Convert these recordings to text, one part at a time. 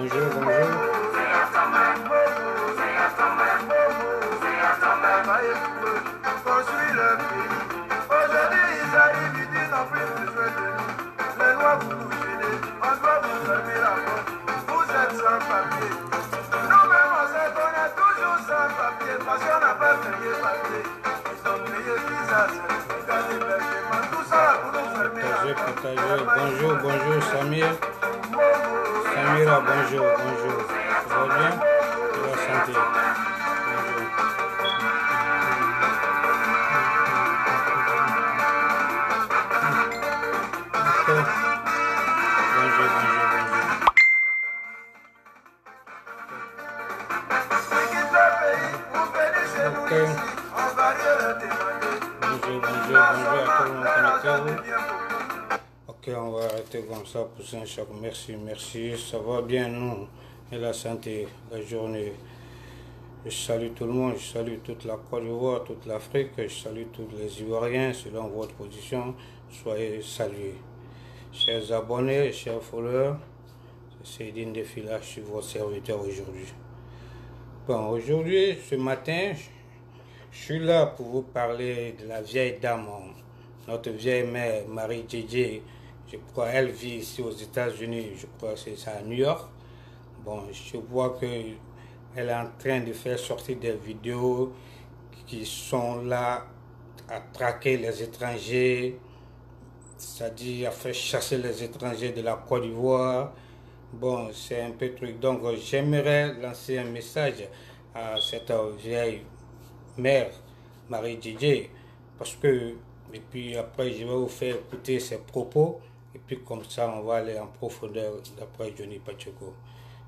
Bonjour, bonjour. Construire le pays. Aujourd'hui, ils arrivent, ils disent non plus besoin de nous. Les lois vous nous gênez, on doit vous fermer la porte. Vous êtes sans papier. Nous-mêmes, on sait qu'on est toujours sans papier parce qu'on n'a pas payé papier. Ils ont payé visa, certificat d'hébergement, tout ça là pour nous fermer la porte. Bonjour, bonjour, Samir. Samira, bonjour, bonjour. Ça va bien? De la santé. Bonjour. Okay. Bonjour, bonjour, bonjour. Okay. Bonjour, bonjour, bonjour à tout le monde connecté. Ok, on va arrêter comme ça pour un choc. Merci, merci. Ça va bien, nous, et la santé, la journée. Je salue tout le monde, je salue toute la Côte d'Ivoire, toute l'Afrique, je salue tous les Ivoiriens, selon votre position. Soyez salués. Chers abonnés, chers followers, c'est Dine Defila, je suis votre serviteur aujourd'hui. Bon, aujourd'hui, ce matin, je suis là pour vous parler de la vieille dame, notre vieille mère, Marie Djedje. Je crois qu'elle vit ici aux États-Unis, je crois que c'est ça à New York. Bon, je vois qu'elle est en train de faire sortir des vidéos qui sont là à traquer les étrangers, c'est-à-dire à faire chasser les étrangers de la Côte d'Ivoire. Bon, c'est un peu truc. Donc, j'aimerais lancer un message à cette vieille mère, Marie Djedje, parce que, et puis après, je vais vous faire écouter ses propos. Et puis comme ça, on va aller en profondeur d'après Johnny Pacheco.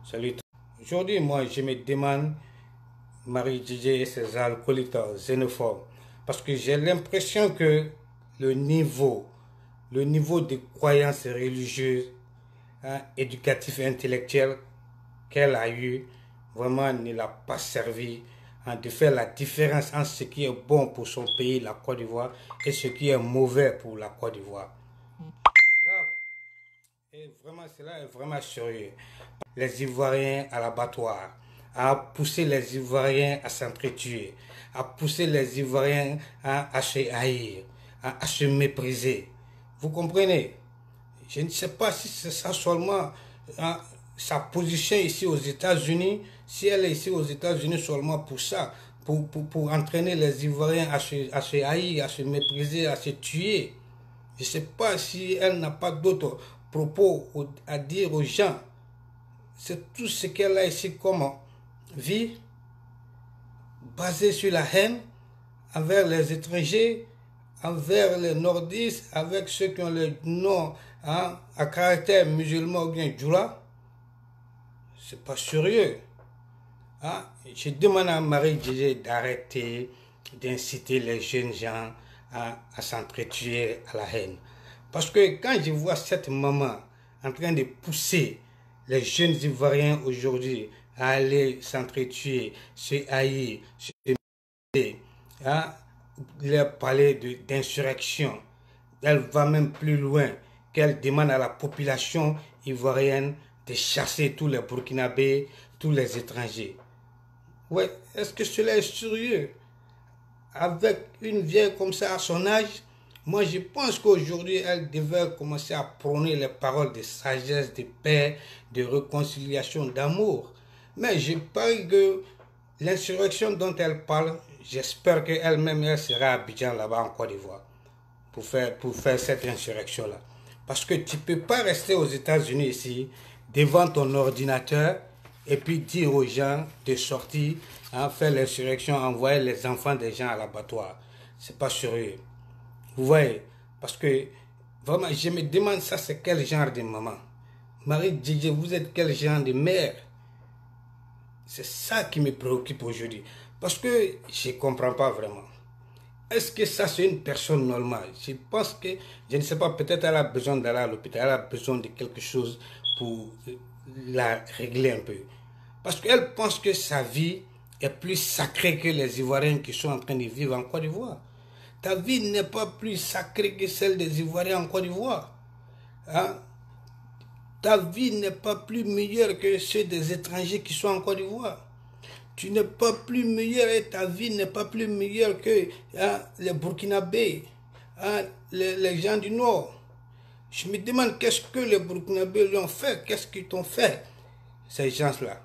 Salut. Aujourd'hui, moi, je me demande, Marie Djedje et ses alcooliques xénophobes, parce que j'ai l'impression que le niveau de croyances religieuses, éducatives et intellectuelles qu'elle a eu, vraiment ne l'a pas servi de faire la différence entre ce qui est bon pour son pays, la Côte d'Ivoire, et ce qui est mauvais pour la Côte d'Ivoire. Et vraiment, cela est vraiment sérieux. Les Ivoiriens à l'abattoir, à pousser les Ivoiriens à s'entretuer, à pousser les Ivoiriens à se haïr, à se mépriser. Vous comprenez? Je ne sais pas si c'est ça seulement sa position ici aux États-Unis, si elle est ici aux États-Unis seulement pour ça, pour entraîner les Ivoiriens à se haïr, à se mépriser, à se tuer. Je ne sais pas si elle n'a pas d'autres propos à dire aux gens. C'est tout ce qu'elle a ici comme vie, basé sur la haine envers les étrangers, envers les nordistes, avec ceux qui ont le nom à caractère musulman ou bien djoula. C'est pas sérieux. Je demande à Marie Djedje d'arrêter d'inciter les jeunes gens à s'entretuer à la haine. Parce que quand je vois cette maman en train de pousser les jeunes Ivoiriens aujourd'hui à aller s'entretuer, se haïr, se mépriser, leur parler d'insurrection, elle va même plus loin, qu'elle demande à la population ivoirienne de chasser tous les Burkinabés, tous les étrangers. Ouais, est-ce que cela est sérieux? Avec une vieille comme ça à son âge, moi je pense qu'aujourd'hui elle devait commencer à prôner les paroles de sagesse, de paix, de réconciliation, d'amour. Mais je parie que l'insurrection dont elle parle, j'espère qu'elle-même elle sera à Abidjan là-bas en Côte d'Ivoire pour faire cette insurrection-là. Parce que tu ne peux pas rester aux États-Unis ici, devant ton ordinateur, et puis dire aux gens de sortir, faire l'insurrection, envoyer les enfants des gens à l'abattoir. C'est pas sérieux. Vous voyez? Parce que, vraiment, je me demande ça, c'est quel genre de maman? Marie Djedje, vous êtes quel genre de mère? C'est ça qui me préoccupe aujourd'hui. Parce que je ne comprends pas vraiment. Est-ce que ça, c'est une personne normale? Je pense que, je ne sais pas, peut-être elle a besoin d'aller à l'hôpital, elle a besoin de quelque chose pour la régler un peu. Parce qu'elle pense que sa vie est plus sacrée que les Ivoiriens qui sont en train de vivre en Côte d'Ivoire. Ta vie n'est pas plus sacrée que celle des Ivoiriens en Côte d'Ivoire. Hein? Ta vie n'est pas plus meilleure que ceux des étrangers qui sont en Côte d'Ivoire. Tu n'es pas plus meilleur et ta vie n'est pas plus meilleure que les Burkinabés, les gens du Nord. Je me demande qu'est-ce que les Burkinabés lui ont fait, qu'est-ce qu'ils t'ont fait, ces gens-là.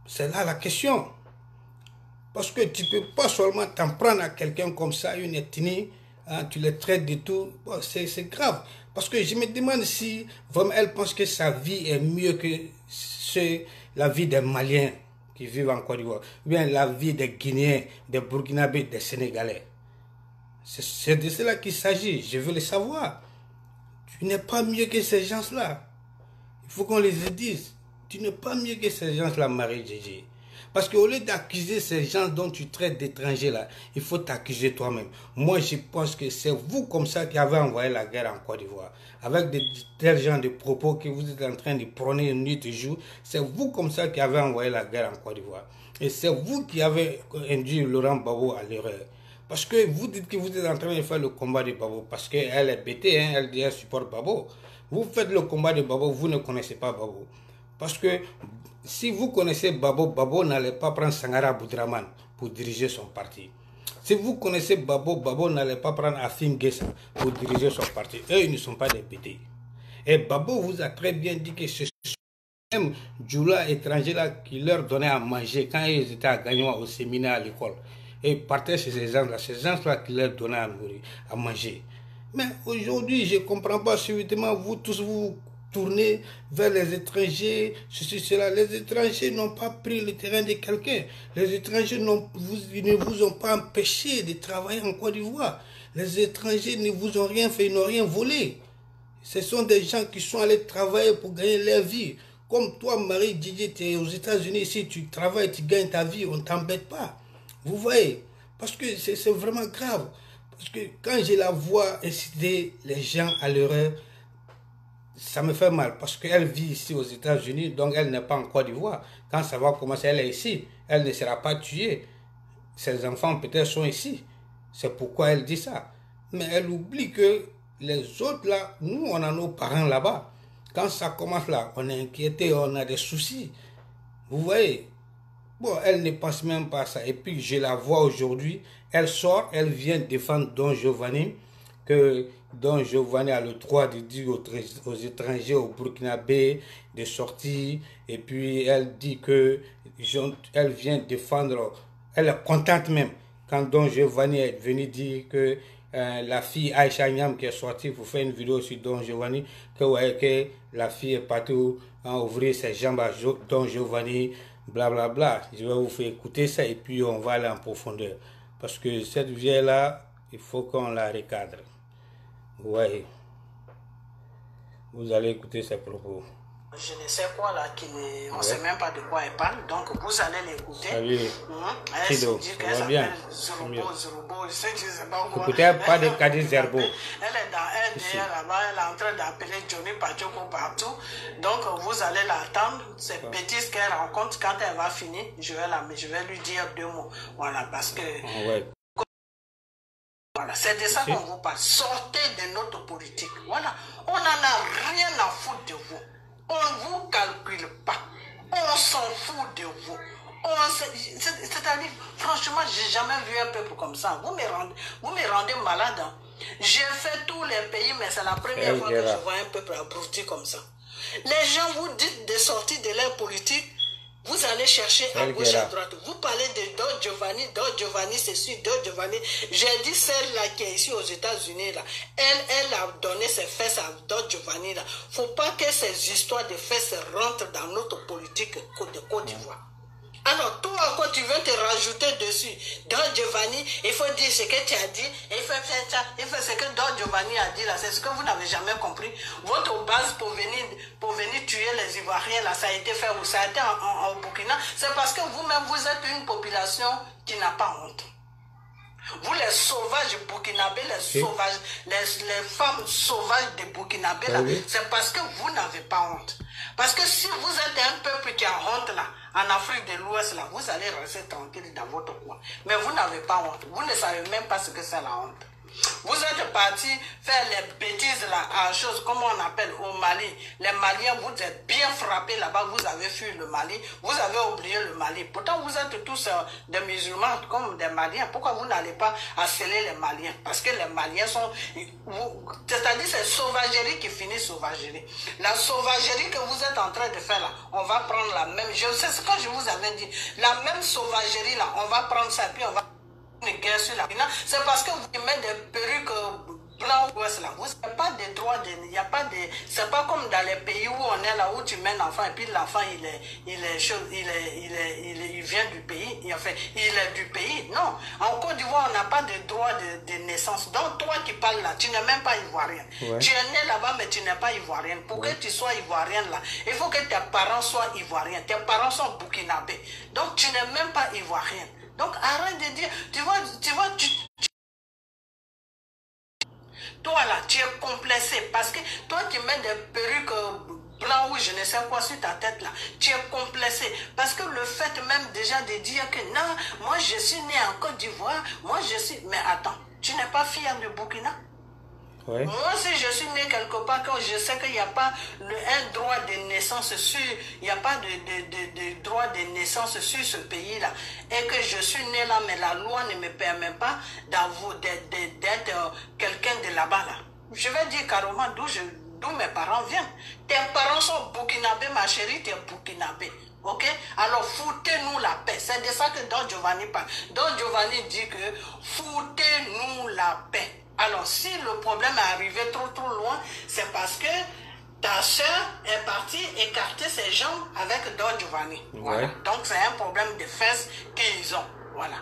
C'est là la question. Parce que tu ne peux pas seulement t'en prendre à quelqu'un comme ça, une ethnie, tu les traites de tout. Bon, c'est grave. Parce que je me demande si vraiment elle pense que sa vie est mieux que la vie des Maliens qui vivent en Côte d'Ivoire, ou bien la vie des Guinéens, des Burkinabés, des Sénégalais. C'est de cela qu'il s'agit, je veux le savoir. Tu n'es pas mieux que ces gens-là. Il faut qu'on les dise. Tu n'es pas mieux que ces gens-là, Marie-Gigi. Parce qu'au lieu d'accuser ces gens dont tu traites d'étrangers là, il faut t'accuser toi-même. Moi, je pense que c'est vous comme ça qui avez envoyé la guerre en Côte d'Ivoire. Avec de tels genres de propos que vous êtes en train de prôner nuit et jour, c'est vous comme ça qui avez envoyé la guerre en Côte d'Ivoire. Et c'est vous qui avez induit Laurent Gbagbo à l'erreur. Parce que vous dites que vous êtes en train de faire le combat de Gbagbo, parce qu'elle est bêtée, hein, elle dit qu'elle supporte Gbagbo. Vous faites le combat de Gbagbo, vous ne connaissez pas Gbagbo. Parce que si vous connaissez Gbagbo, Gbagbo n'allait pas prendre Sangara Aboudraman pour diriger son parti. Si vous connaissez Gbagbo, Gbagbo n'allait pas prendre Afim Guessa pour diriger son parti. Eux, ils ne sont pas des bêtés. Et Gbagbo vous a très bien dit que ce sont même Djoula étrangers-là qui leur donnait à manger quand ils étaient à Gagnoua au séminaire à l'école. Et ils partaient chez ces gens-là qui leur donnaient à manger. Mais aujourd'hui, je ne comprends pas subitement, vous tous vous tourner vers les étrangers, ceci, cela. Les étrangers n'ont pas pris le terrain de quelqu'un. Les étrangers ne vous ont pas empêché de travailler en Côte d'Ivoire. Les étrangers ne vous ont rien fait, ils n'ont rien volé. Ce sont des gens qui sont allés travailler pour gagner leur vie. Comme toi, Marie Didier, tu es aux États-Unis, ici, tu travailles, tu gagnes ta vie, on ne t'embête pas. Vous voyez? Parce que c'est vraiment grave. Parce que quand je la vois inciter les gens à l'erreur, ça me fait mal parce qu'elle vit ici aux États-Unis, donc elle n'est pas en Côte d'Ivoire. Quand ça va commencer, elle est ici. Elle ne sera pas tuée. Ses enfants peut-être sont ici. C'est pourquoi elle dit ça. Mais elle oublie que les autres là, nous on a nos parents là-bas. Quand ça commence là, on est inquiété, on a des soucis. Vous voyez? Bon, elle ne pense même pas à ça. Et puis je la vois aujourd'hui, elle sort, elle vient défendre Don Giovanni, que Don Giovanni a le droit de dire aux étrangers, aux Burkinabés, de sortir. Et puis elle dit que elle vient défendre, elle est contente même quand Don Giovanni est venu dire que la fille Aïcha Niam qui est sortie pour faire une vidéo sur Don Giovanni, que la fille est partie ouvrir ses jambes à Don Giovanni, blablabla. Bla, bla. Je vais vous faire écouter ça et puis on va aller en profondeur. Parce que cette vieille-là, il faut qu'on la recadre. Ouais. Vous allez écouter ses propos. Je ne sais quoi là, on ne sait même pas de quoi elle parle, donc vous allez l'écouter. Elle se dit qu'elle s'appelle Zorubo, je sais pas quoi. Écoutez, pas de Kadi Zerbo. Elle est dans RDR là-bas, elle est en train d'appeler Johnny Pachoko partout, donc vous allez l'attendre, ces bêtises qu'elle rencontre, quand elle va finir, je vais lui dire 2 mots, voilà, parce que... Ouais. Voilà, c'est de ça qu'on vous parle. Sortez de notre politique. Voilà, on n'en a rien à foutre de vous. On ne vous calcule pas. On s'en fout de vous. C'est-à-dire, franchement, j'ai jamais vu un peuple comme ça. Vous me rendez malade. Hein. J'ai fait tous les pays, mais c'est la première fois que je vois un peuple abruti comme ça. Les gens vous disent de sortir de leur politique. Vous allez chercher à gauche, à droite. Vous parlez de Don Giovanni, c'est sûr, Don Giovanni. J'ai dit celle-là qui est ici aux États-Unis, là. Elle a donné ses fesses à Don Giovanni, là. Faut pas que ces histoires de fesses rentrent dans notre politique de Côte d'Ivoire. Alors, toi, quand tu veux te rajouter dessus, Don Giovanni, il faut dire ce que tu as dit, il faut faire ça, il faut ce que Don Giovanni a dit là, c'est ce que vous n'avez jamais compris. Votre base pour venir tuer les Ivoiriens là, ça a été fait où? Ça a été en Burkina. C'est parce que vous-même, vous êtes une population qui n'a pas honte. Vous les sauvages burkinabés, les femmes sauvages des burkinabés, c'est parce que vous n'avez pas honte. Parce que si vous êtes un peuple qui a honte là, en Afrique de l'Ouest là, vous allez rester tranquille dans votre coin. Mais vous n'avez pas honte. Vous ne savez même pas ce que c'est la honte. Vous êtes parti faire les bêtises là, à chose, comme on appelle au Mali. Les Maliens, vous êtes bien frappés là-bas, vous avez fui le Mali, vous avez oublié le Mali. Pourtant, vous êtes tous des musulmans comme des Maliens. Pourquoi vous n'allez pas harceler les Maliens? Parce que les Maliens sont... C'est-à-dire c'est sauvagerie qui finit sauvagerie. La sauvagerie que vous êtes en train de faire là, on va prendre la même... Je sais ce que je vous avais dit. La même sauvagerie là, on va prendre ça puis on va... une guerre sur la... C'est parce que vous mettez des perruques blancs ou ouest là. Vous n'avez pas de droits, il n'y a pas de... C'est pas comme dans les pays où on est là, où tu mets l'enfant et puis l'enfant il vient du pays, il est du pays. Non, en Côte d'Ivoire, on n'a pas de droit de naissance. Donc toi qui parles là, tu n'es même pas ivoirienne. Ouais. Tu es né là-bas, mais tu n'es pas ivoirienne. Pour que tu sois ivoirienne là, il faut que tes parents soient ivoiriens. Tes parents sont burkinabés. Donc tu n'es même pas ivoirienne. Donc arrête de dire, toi là, tu es complexé parce que toi qui mets des perruques blancs ou je ne sais quoi sur ta tête là, tu es complexé parce que le fait même déjà de dire que non, moi je suis né en Côte d'Ivoire, moi je suis... Mais attends, tu n'es pas fier de Burkina? Ouais. Moi, si je suis né quelque part, quand je sais qu'il n'y a pas un droit de naissance sur, il n'y a pas de droit de naissance sur ce pays-là, et que je suis né là, mais la loi ne me permet pas d'être quelqu'un de là-bas, là. Je vais dire carrément d'où mes parents viennent. Tes parents sont burkinabés, ma chérie, tu es burkinabé. Ok? Alors, foutez-nous la paix. C'est de ça que Don Giovanni parle. Don Giovanni dit que foutez-nous la paix. Alors, si le problème est arrivé trop loin, c'est parce que ta soeur est partie écarter ses jambes avec Don Giovanni. Ouais. Voilà. Donc, c'est un problème de fesses qu'ils ont. Voilà.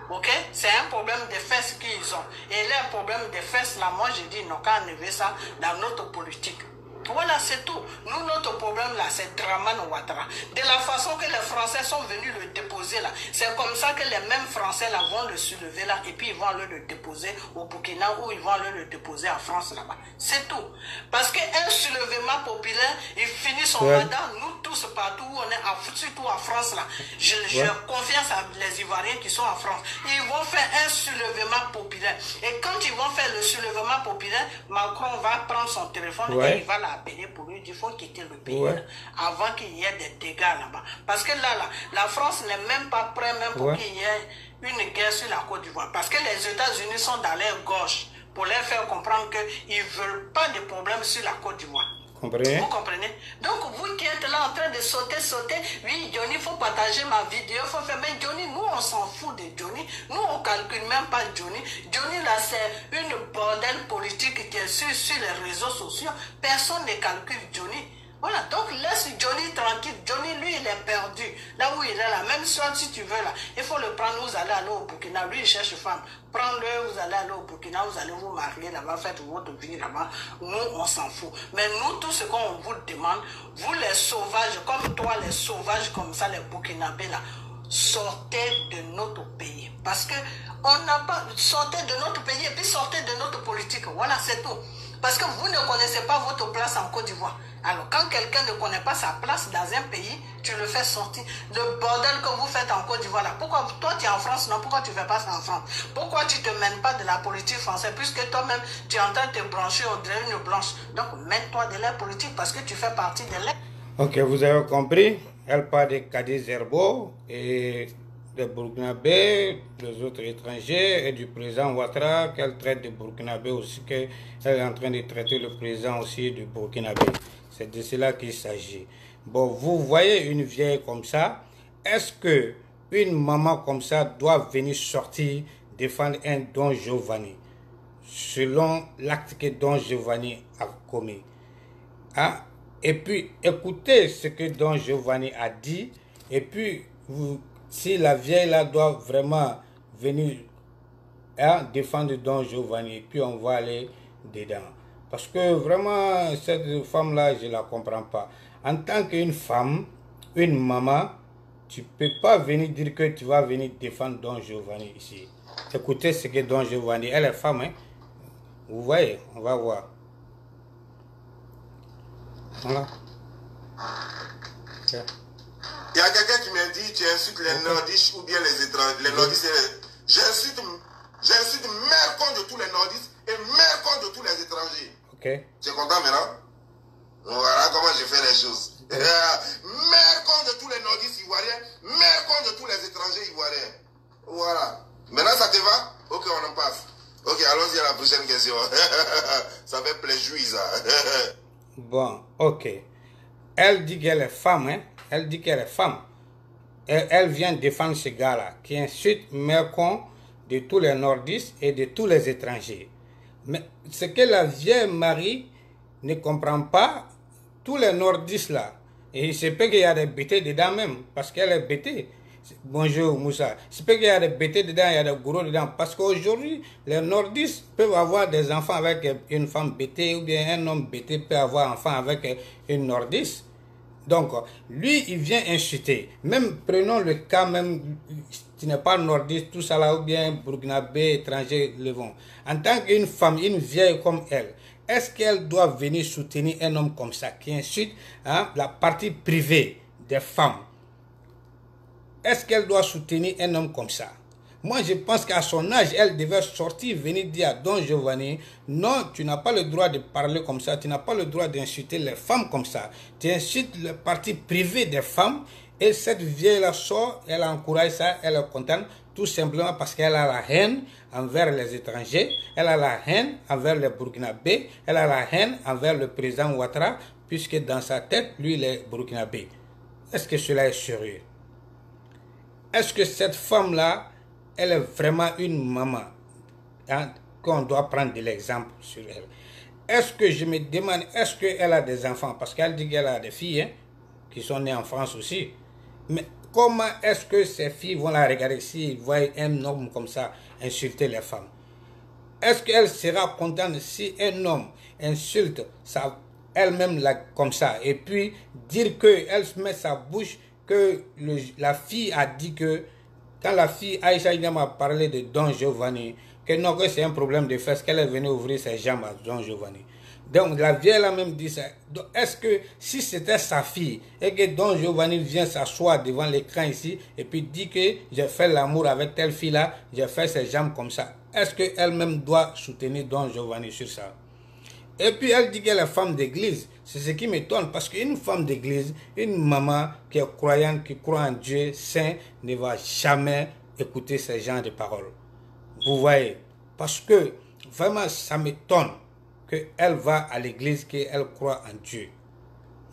Ok? C'est un problème de fesses qu'ils ont. Et là, un problème de fesses, là, moi, je dis, non, qu'à enlever ça dans notre politique. Voilà, c'est tout. Nous, notre problème là, c'est Dramane Ouattara. De la façon que les Français sont venus le déposer là, c'est comme ça que les mêmes Français là vont le soulever là, et puis ils vont le déposer au Burkina ou ils vont le déposer en France là-bas. C'est tout. Parce qu'un soulèvement populaire, il finit son mandat, nous tous partout où on est, surtout en France là. Je confiance à les Ivoiriens qui sont en France. Ils vont faire un soulèvement populaire. Et quand ils vont faire le soulèvement populaire, Macron va prendre son téléphone et il va appeler pour lui dire qu'il faut quitter le pays avant qu'il y ait des dégâts là-bas. Parce que là, la France n'est même pas prête même pour qu'il y ait une guerre sur la Côte d'Ivoire. Parce que les États-Unis sont dans leur gauche pour leur faire comprendre qu'ils ne veulent pas de problème sur la Côte d'Ivoire. Vous comprenez? Donc vous qui êtes là en train de sauter, oui Johnny, il faut partager ma vidéo, il faut faire, mais Johnny, nous on s'en fout de Johnny, nous on ne calcule même pas Johnny. Johnny là c'est une bordel politique qui est sur les réseaux sociaux, personne ne calcule Johnny. Voilà, donc laisse Johnny tranquille. Johnny, lui, il est perdu. Là où il est là, même soit si tu veux là, il faut le prendre, vous allez aller au Burkina. Lui, il cherche femme. Prends-le, vous allez aller au Burkina, vous allez vous marier là-bas, faites votre vie là-bas. Nous, on s'en fout. Mais nous, tout ce qu'on vous demande, vous les sauvages, comme toi, les sauvages comme ça, les Burkinabés là, sortez de notre pays. Parce que on n'a pas... Sortez de notre pays et puis sortez de notre politique. Voilà, c'est tout. Parce que vous ne connaissez pas votre place en Côte d'Ivoire. Alors, quand quelqu'un ne connaît pas sa place dans un pays, tu le fais sortir. Le bordel que vous faites en Côte d'Ivoire, là, pourquoi toi tu es en France, non? Pourquoi tu ne fais pas ça en France? Pourquoi tu ne te mènes pas de la politique française, puisque toi-même, tu es en train de te brancher au une blanche? Donc, mène-toi de la politique parce que tu fais partie de l'air. Ok, vous avez compris. Elle parle de Kadi Zerbo et des Burkinabés, des autres étrangers et du président Ouattara qu'elle traite de Burkinabé aussi, qu'elle est en train de traiter le président aussi du Burkinabé. C'est de cela qu'il s'agit. Bon, vous voyez une vieille comme ça, est-ce que une maman comme ça doit venir sortir défendre un Don Giovanni selon l'acte que Don Giovanni a commis? Hein? Et puis, écoutez ce que Don Giovanni a dit, et puis, si la vieille là doit vraiment venir défendre Don Giovanni, puis on va aller dedans. Parce que vraiment, cette femme-là, je ne la comprends pas. En tant qu'une femme, une maman, Tu ne peux pas venir dire que tu vas venir défendre Don Giovanni ici. Écoutez ce que Don Giovanni, elle est femme, hein. Vous voyez, on va voir. Voilà. Il y a quelqu'un qui m'a dit tu insultes les nordistes ou bien les étrangers. Les nordistes, j'insulte mère con de tous les nordistes et mère con de tous les étrangers. Ok. Tu es content maintenant? Voilà comment je fais les choses. Mère con de tous les nordistes ivoiriens, mère con de tous les étrangers ivoiriens. Voilà. Maintenant ça te va? Ok, on en passe. Ok, allons-y à la prochaine question. Ça fait plaisir ça. Bon, ok. Elle dit qu'elle est femme, hein. Elle dit qu'elle est femme. Elle vient défendre ce gars-là qui insulte mère con de tous les nordistes et de tous les étrangers. Mais ce que la vieille Marie ne comprend pas, tous les nordistes là, et il se peut qu'il y a des bêtés dedans même, parce qu'elle est bêtée. Bonjour Moussa. Il se peut qu'il y a des bêtés dedans, il y a des gros dedans, parce qu'aujourd'hui, les nordistes peuvent avoir des enfants avec une femme bêtée, ou bien un homme bêté peut avoir un enfant avec une nordiste. Donc, lui, il vient insulter. Même, prenons le cas même, tu n'es pas nordiste, tout ça là, ou bien burkinabé, étranger, le vont. En tant qu'une femme, une vieille comme elle, est-ce qu'elle doit venir soutenir un homme comme ça, qui insulte la partie privée des femmes? Est-ce qu'elle doit soutenir un homme comme ça? Moi, je pense qu'à son âge, elle devait sortir, venir dire à Don Giovanni, non, tu n'as pas le droit de parler comme ça, tu n'as pas le droit d'insulter les femmes comme ça. Tu insultes la partie privée des femmes, et cette vieille-là sort, elle encourage ça, elle est contente, tout simplement parce qu'elle a la haine envers les étrangers, elle a la haine envers les Burkinabés, elle a la haine envers le président Ouattara, puisque dans sa tête, lui, il est Burkinabé. Est-ce que cela est sérieux? Est-ce que cette femme-là, elle est vraiment une maman, hein, qu'on doit prendre de l'exemple sur elle? Est-ce que je me demande, est-ce qu'elle a des enfants? Parce qu'elle dit qu'elle a des filles, hein, qui sont nées en France aussi. Mais comment est-ce que ces filles vont la regarder s'ils voient un homme comme ça insulter les femmes? Est-ce qu'elle sera contente si un homme insulte elle-même comme ça, et puis dire qu'elle met sa bouche, que la fille a dit que, quand la fille Aïcha Inyam a parlé de Don Giovanni, que non, que c'est un problème de fesses, qu'elle est venue ouvrir ses jambes à Don Giovanni. Donc la vieille a même dit ça. Est-ce que si c'était sa fille et que Don Giovanni vient s'asseoir devant l'écran ici et puis dit que j'ai fait l'amour avec telle fille là, j'ai fait ses jambes comme ça, est-ce qu'elle-même doit soutenir Don Giovanni sur ça? Et puis elle dit qu'elle est femme d'église. C'est ce qui m'étonne, parce qu'une femme d'église, une maman qui est croyante, qui croit en Dieu saint, ne va jamais écouter ce genre de paroles. Vous voyez? Parce que vraiment ça m'étonne qu'elle va à l'église, qu'elle croit en Dieu.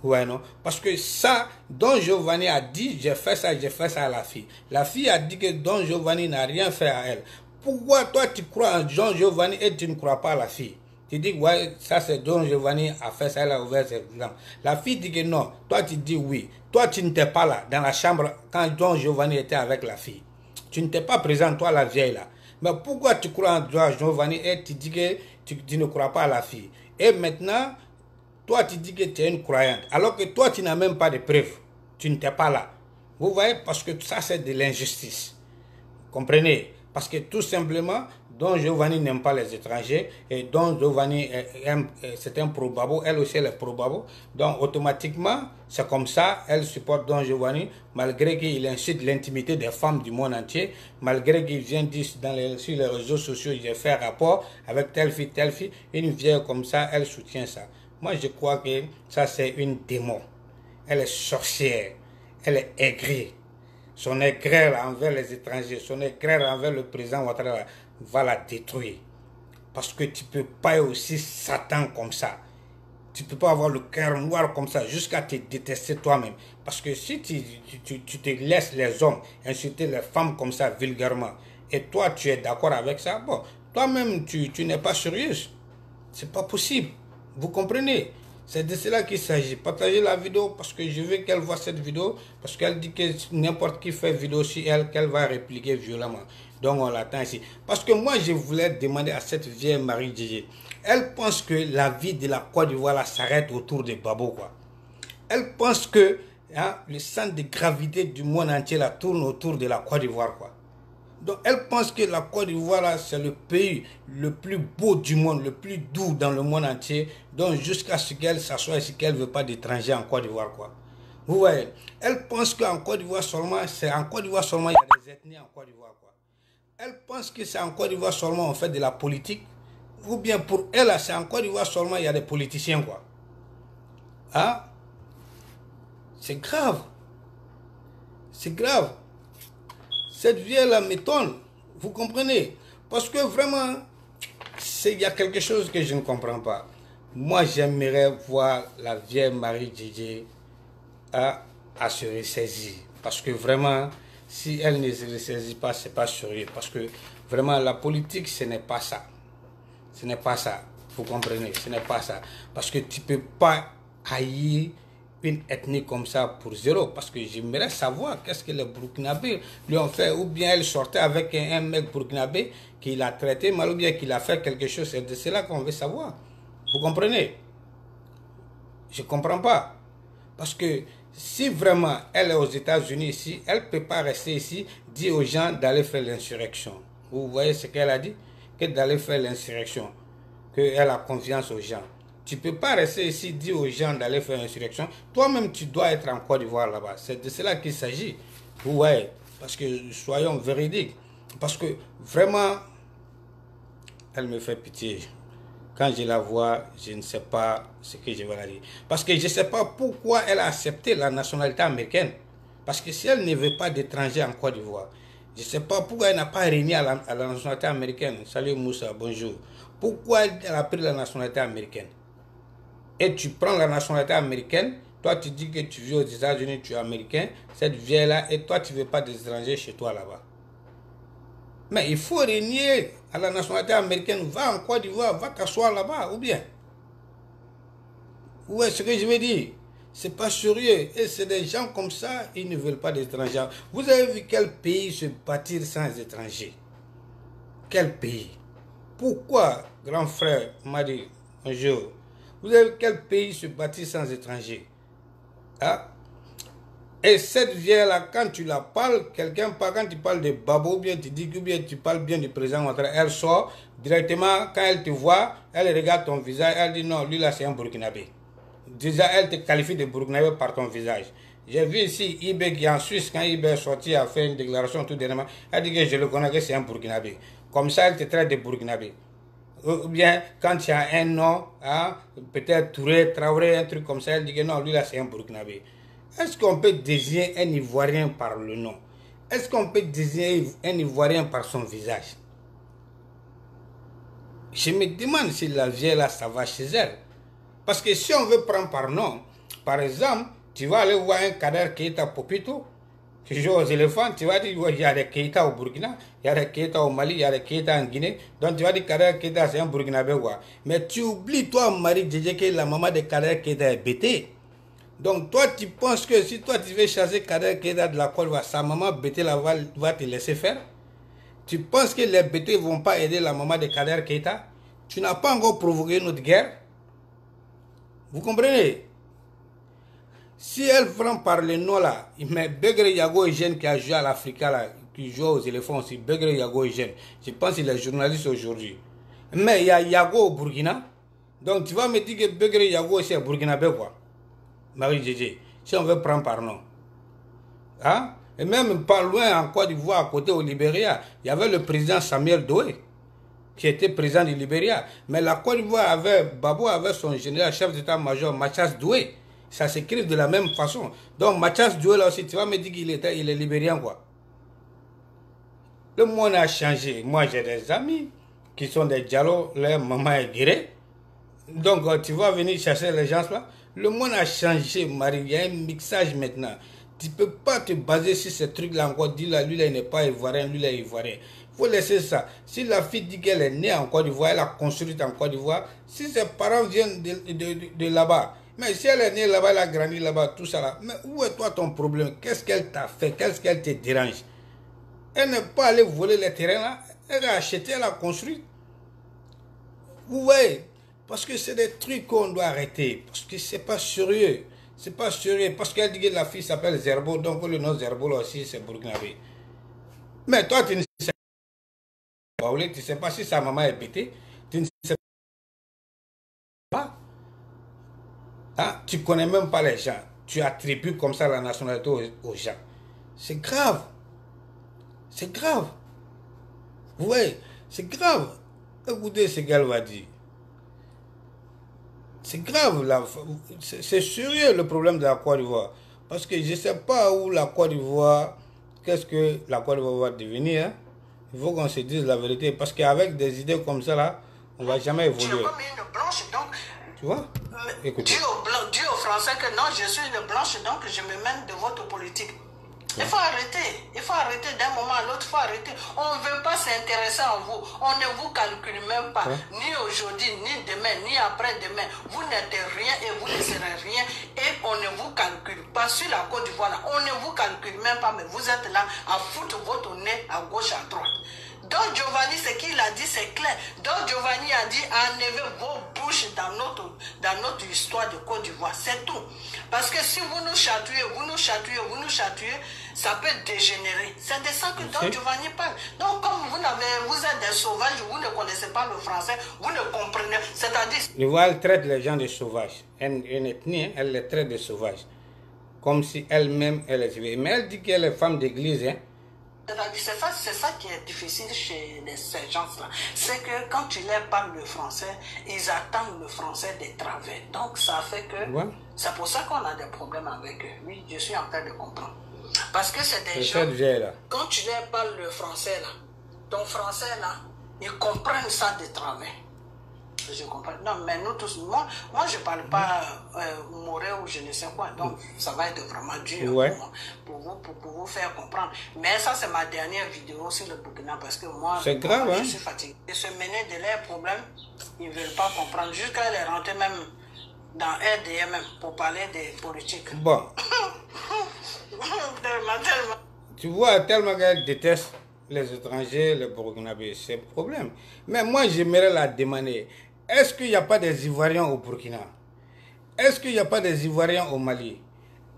Ouais, non? Parce que ça, Don Giovanni a dit, j'ai fait ça à la fille. La fille a dit que Don Giovanni n'a rien fait à elle. Pourquoi toi tu crois en Don Giovanni et tu ne crois pas à la fille? Tu dis, ouais, ça c'est Don Giovanni a fait ça, elle a ouvert ses jambes. La fille dit que non. Toi, tu dis oui. Toi, tu n'étais pas là, dans la chambre, quand Don Giovanni était avec la fille. Tu n'étais pas présent, toi, la vieille là. Mais pourquoi tu crois en Don Giovanni et tu dis que tu ne crois pas à la fille? Et maintenant, toi, tu dis que tu es une croyante. Alors que toi, tu n'as même pas de preuves. Tu n'étais pas là. Vous voyez, parce que ça, c'est de l'injustice. Comprenez? Parce que tout simplement, Don Giovanni n'aime pas les étrangers, et Don Giovanni c'est un pro-babo, elle aussi elle est pro-babo. Donc automatiquement, c'est comme ça, elle supporte Don Giovanni, malgré qu'il incite l'intimité des femmes du monde entier, malgré qu'il vient dire sur les réseaux sociaux, j'ai fait rapport avec telle fille, une vieille comme ça, elle soutient ça. Moi je crois que ça c'est une démon. Elle est sorcière, elle est aigrie. Son aigreur envers les étrangers, son aigreur envers le président Ouattara va la détruire. Parce que tu ne peux pas être aussi Satan comme ça. Tu ne peux pas avoir le cœur noir comme ça jusqu'à te détester toi-même. Parce que si tu te laisses les hommes insulter les femmes comme ça vulgairement, et toi tu es d'accord avec ça, bon, toi-même tu n'es pas sérieuse. C'est pas possible. Vous comprenez? C'est de cela qu'il s'agit. Partagez la vidéo parce que je veux qu'elle voit cette vidéo. Parce qu'elle dit que n'importe qui fait vidéo sur elle, qu'elle va répliquer violemment. Donc on l'attend ici. Parce que moi je voulais demander à cette vieille Marie Djidji. Elle pense que la vie de la Côte d'Ivoire s'arrête autour de Babo, quoi. Elle pense que hein, le centre de gravité du monde entier là, tourne autour de la Côte d'Ivoire, quoi. Donc elle pense que la Côte d'Ivoire, c'est le pays le plus beau du monde, le plus doux dans le monde entier. Donc jusqu'à ce qu'elle s'assoie ici, qu'elle ne veut pas d'étrangers en Côte d'Ivoire, quoi. Vous voyez, elle pense qu'en Côte d'Ivoire seulement, c'est en Côte d'Ivoire seulement il y a des ethnies en Côte d'Ivoire, quoi. Elle pense que c'est en Côte d'Ivoire seulement on fait de la politique. Ou bien pour elle, c'est en Côte d'Ivoire seulement il y a des politiciens, quoi. Hein? C'est grave. C'est grave. Cette vieille-là m'étonne. Vous comprenez? Parce que vraiment, il y a quelque chose que je ne comprends pas. Moi, j'aimerais voir la vieille Marie Djidji à se ressaisir. Parce que vraiment, si elle ne se ressaisit pas, ce n'est pas sérieux. Parce que vraiment, la politique, ce n'est pas ça. Ce n'est pas ça. Vous comprenez? Ce n'est pas ça. Parce que tu ne peux pas haïr une ethnie comme ça pour zéro. Parce que j'aimerais savoir qu'est-ce que les Burkinabés lui ont fait. Ou bien elle sortait avec un mec burkinabé qui l'a traité mal, ou bien qu'il a fait quelque chose. C'est de cela qu'on veut savoir. Vous comprenez? Je ne comprends pas. Parce que si vraiment elle est aux États-Unis ici, elle ne peut pas rester ici, dire aux gens d'aller faire l'insurrection. Vous voyez ce qu'elle a dit? Que d'aller faire l'insurrection. Qu'elle a confiance aux gens. Tu ne peux pas rester ici, dire aux gens d'aller faire l'insurrection. Toi-même, tu dois être en Côte d'Ivoire là-bas. C'est de cela qu'il s'agit. Vous voyez? Parce que soyons véridiques. Parce que vraiment, elle me fait pitié. Quand je la vois, je ne sais pas ce que je vais la dire. Parce que je ne sais pas pourquoi elle a accepté la nationalité américaine. Parce que si elle ne veut pas d'étrangers en Côte d'Ivoire, je ne sais pas pourquoi elle n'a pas régné à la nationalité américaine. Salut Moussa, bonjour. Pourquoi elle a pris la nationalité américaine? Et tu prends la nationalité américaine, toi tu dis que tu vis aux États-Unis, tu es américain, cette vieille-là, et toi tu ne veux pas d'étrangers chez toi là-bas. Mais il faut régner à la nationalité américaine. Va en Côte d'Ivoire, va t'asseoir là-bas, ou bien. Où est-ce que je veux dire? C'est pas sérieux. Et c'est des gens comme ça, ils ne veulent pas d'étrangers. Vous avez vu quel pays se bâtir sans étrangers? Quel pays? Pourquoi, grand frère m'a dit, bonjour, vous avez vu quel pays se bâtir sans étrangers? Hein? Et cette vieille-là, quand tu la parles, quand tu parles de Babo, ou bien tu dis que bien tu parles bien du président Ouattara, elle sort directement, quand elle te voit, elle regarde ton visage, elle dit non, lui là c'est un Burkinabé. Déjà, elle te qualifie de Burkinabé par ton visage. J'ai vu ici Ibé qui en Suisse, quand Ibé est sorti, a fait une déclaration tout dernièrement, elle dit que je le connais, que c'est un Burkinabé. Comme ça, elle te traite de Burkinabé. Ou bien, quand tu as un nom, hein, peut-être Touré, Traoré, un truc comme ça, elle dit que non, lui là c'est un Burkinabé. Est-ce qu'on peut désigner un Ivoirien par le nom? Est-ce qu'on peut désigner un Ivoirien par son visage? Je me demande si la vieille là, ça va chez elle. Parce que si on veut prendre par nom, par exemple, tu vas aller voir un Kader Keïta Popito, qui joue aux éléphants, tu vas dire, il y a des Keïta au Burkina, il y a des Keïta au Mali, il y a des Keïta en Guinée, donc tu vas dire Kader Keïta c'est un Burkinabé. Mais tu oublies, toi, Marie Djidji, que la maman de Kader Keïta est bêtée. Donc toi, tu penses que si toi, tu veux chasser Kader Keïta de la Côte d'Ivoire, sa maman bêtée là, va te laisser faire? Tu penses que les bêtés ne vont pas aider la maman de Kader Keïta? Tu n'as pas encore provoqué notre guerre? Vous comprenez? Si elle prend par le nom là, mais Begre Yago Eugène qui a joué à l'Africa là, qui joue aux éléphants aussi, Begre Yago Eugène, je pense qu'il est journaliste aujourd'hui. Mais il y a Yago au Burkina. Donc tu vas me dire que Begre Yago c'est Burkinabé quoi? Marie Djidji, si on veut prendre par nom. Hein? Et même pas loin en Côte d'Ivoire, à côté au Libéria, il y avait le président Samuel Doe, qui était président du Libéria. Mais la Côte d'Ivoire Babo avait son général chef d'état-major, Mathias Doué. Ça s'écrit de la même façon. Donc Mathias Doué là aussi, tu vas me dire qu'il est libérien quoi. Le monde a changé. Moi j'ai des amis qui sont des Diallo, leur maman est guérée. Donc tu vas venir chercher les gens là. Le monde a changé, Marie. Il y a un mixage maintenant. Tu ne peux pas te baser sur ce truc-là encore. Dis là, lui là, il n'est pas ivoirien, lui là, il est ivoirien. Il faut laisser ça. Si la fille dit qu'elle est née en Côte d'Ivoire, elle a construit en Côte d'Ivoire, si ses parents viennent de là-bas, mais si elle est née là-bas, elle a grandi là-bas, tout ça là, mais où est toi ton problème? Qu'est-ce qu'elle t'a fait? Qu'est-ce qu'elle te dérange? Elle n'est pas allée voler les terrains là. Elle a acheté, elle a construit. Vous voyez? Parce que c'est des trucs qu'on doit arrêter. Parce que c'est pas sérieux. C'est pas sérieux. Parce qu'elle dit que la fille s'appelle Zerbo, donc le nom Zerbo là aussi, c'est burkinabé. Mais toi, tu ne sais pas. Tu ne sais pas si sa maman est pétée. Tu ne sais pas. Hein? Tu ne connais même pas les gens. Tu attribues comme ça la nationalité aux gens. C'est grave. C'est grave. Vous voyez, c'est grave. Écoutez ce qu'elle va dire. C'est grave, c'est sérieux le problème de la Côte d'Ivoire. Parce que je ne sais pas où la Côte d'Ivoire, qu'est-ce que la Côte d'Ivoire va devenir. Hein? Il faut qu'on se dise la vérité. Parce qu'avec des idées comme ça, là, on ne va jamais évoluer. Je suis comme une blanche, donc. Tu vois? Écoutez. Dis aux Français que non, je suis une blanche, donc je me mène de votre politique. Il faut arrêter d'un moment à l'autre, il faut arrêter. On ne veut pas s'intéresser à vous, on ne vous calcule même pas, ni aujourd'hui, ni demain, ni après-demain. Vous n'êtes rien et vous ne serez rien et on ne vous calcule pas. Sur la Côte d'Ivoire, on ne vous calcule même pas, mais vous êtes là à foutre votre nez à gauche, à droite. Donc Giovanni, ce qu'il a dit, c'est clair. Donc Giovanni a dit, enlevez vos bouches dans notre histoire de Côte d'Ivoire. C'est tout. Parce que si vous nous chatouillez, ça peut dégénérer. C'est de ça que Don Giovanni parle. Donc comme vous êtes des sauvages, vous ne connaissez pas le français, vous ne comprenez. C'est-à-dire... L'Ivoire, elle traite les gens de sauvages. Une ethnie, elle les traite de sauvages. Comme si elle-même, elle est civile. Mais elle dit qu'elle est femme d'église, hein. C'est ça qui est difficile chez ces gens-là. C'est que quand tu leur parles le français, ils attendent le français des travers. Donc ça fait que... Ouais. C'est pour ça qu'on a des problèmes avec eux. Oui, je suis en train de comprendre. Parce que c'est des gens... Quand tu leur parles le français, là, ton français, là, ils comprennent ça de travers. Je comprends. Non, mais nous tous, moi je ne parle pas moré ou je ne sais quoi. Donc, ça va être vraiment dur pour vous faire comprendre. Mais ça, c'est ma dernière vidéo sur le Burkina parce que moi, c'est grave, je suis fatigué. Ils se menaient de leurs problèmes, ils ne veulent pas comprendre. Jusqu'à elle est rentrée même dans RDM pour parler des politiques. Bon. tellement. Tu vois, tellement qu'elle déteste les étrangers, les Burkinabés, c'est le problème. Mais moi, j'aimerais la demander. Est-ce qu'il n'y a pas des Ivoiriens au Burkina? Est-ce qu'il n'y a pas des Ivoiriens au Mali?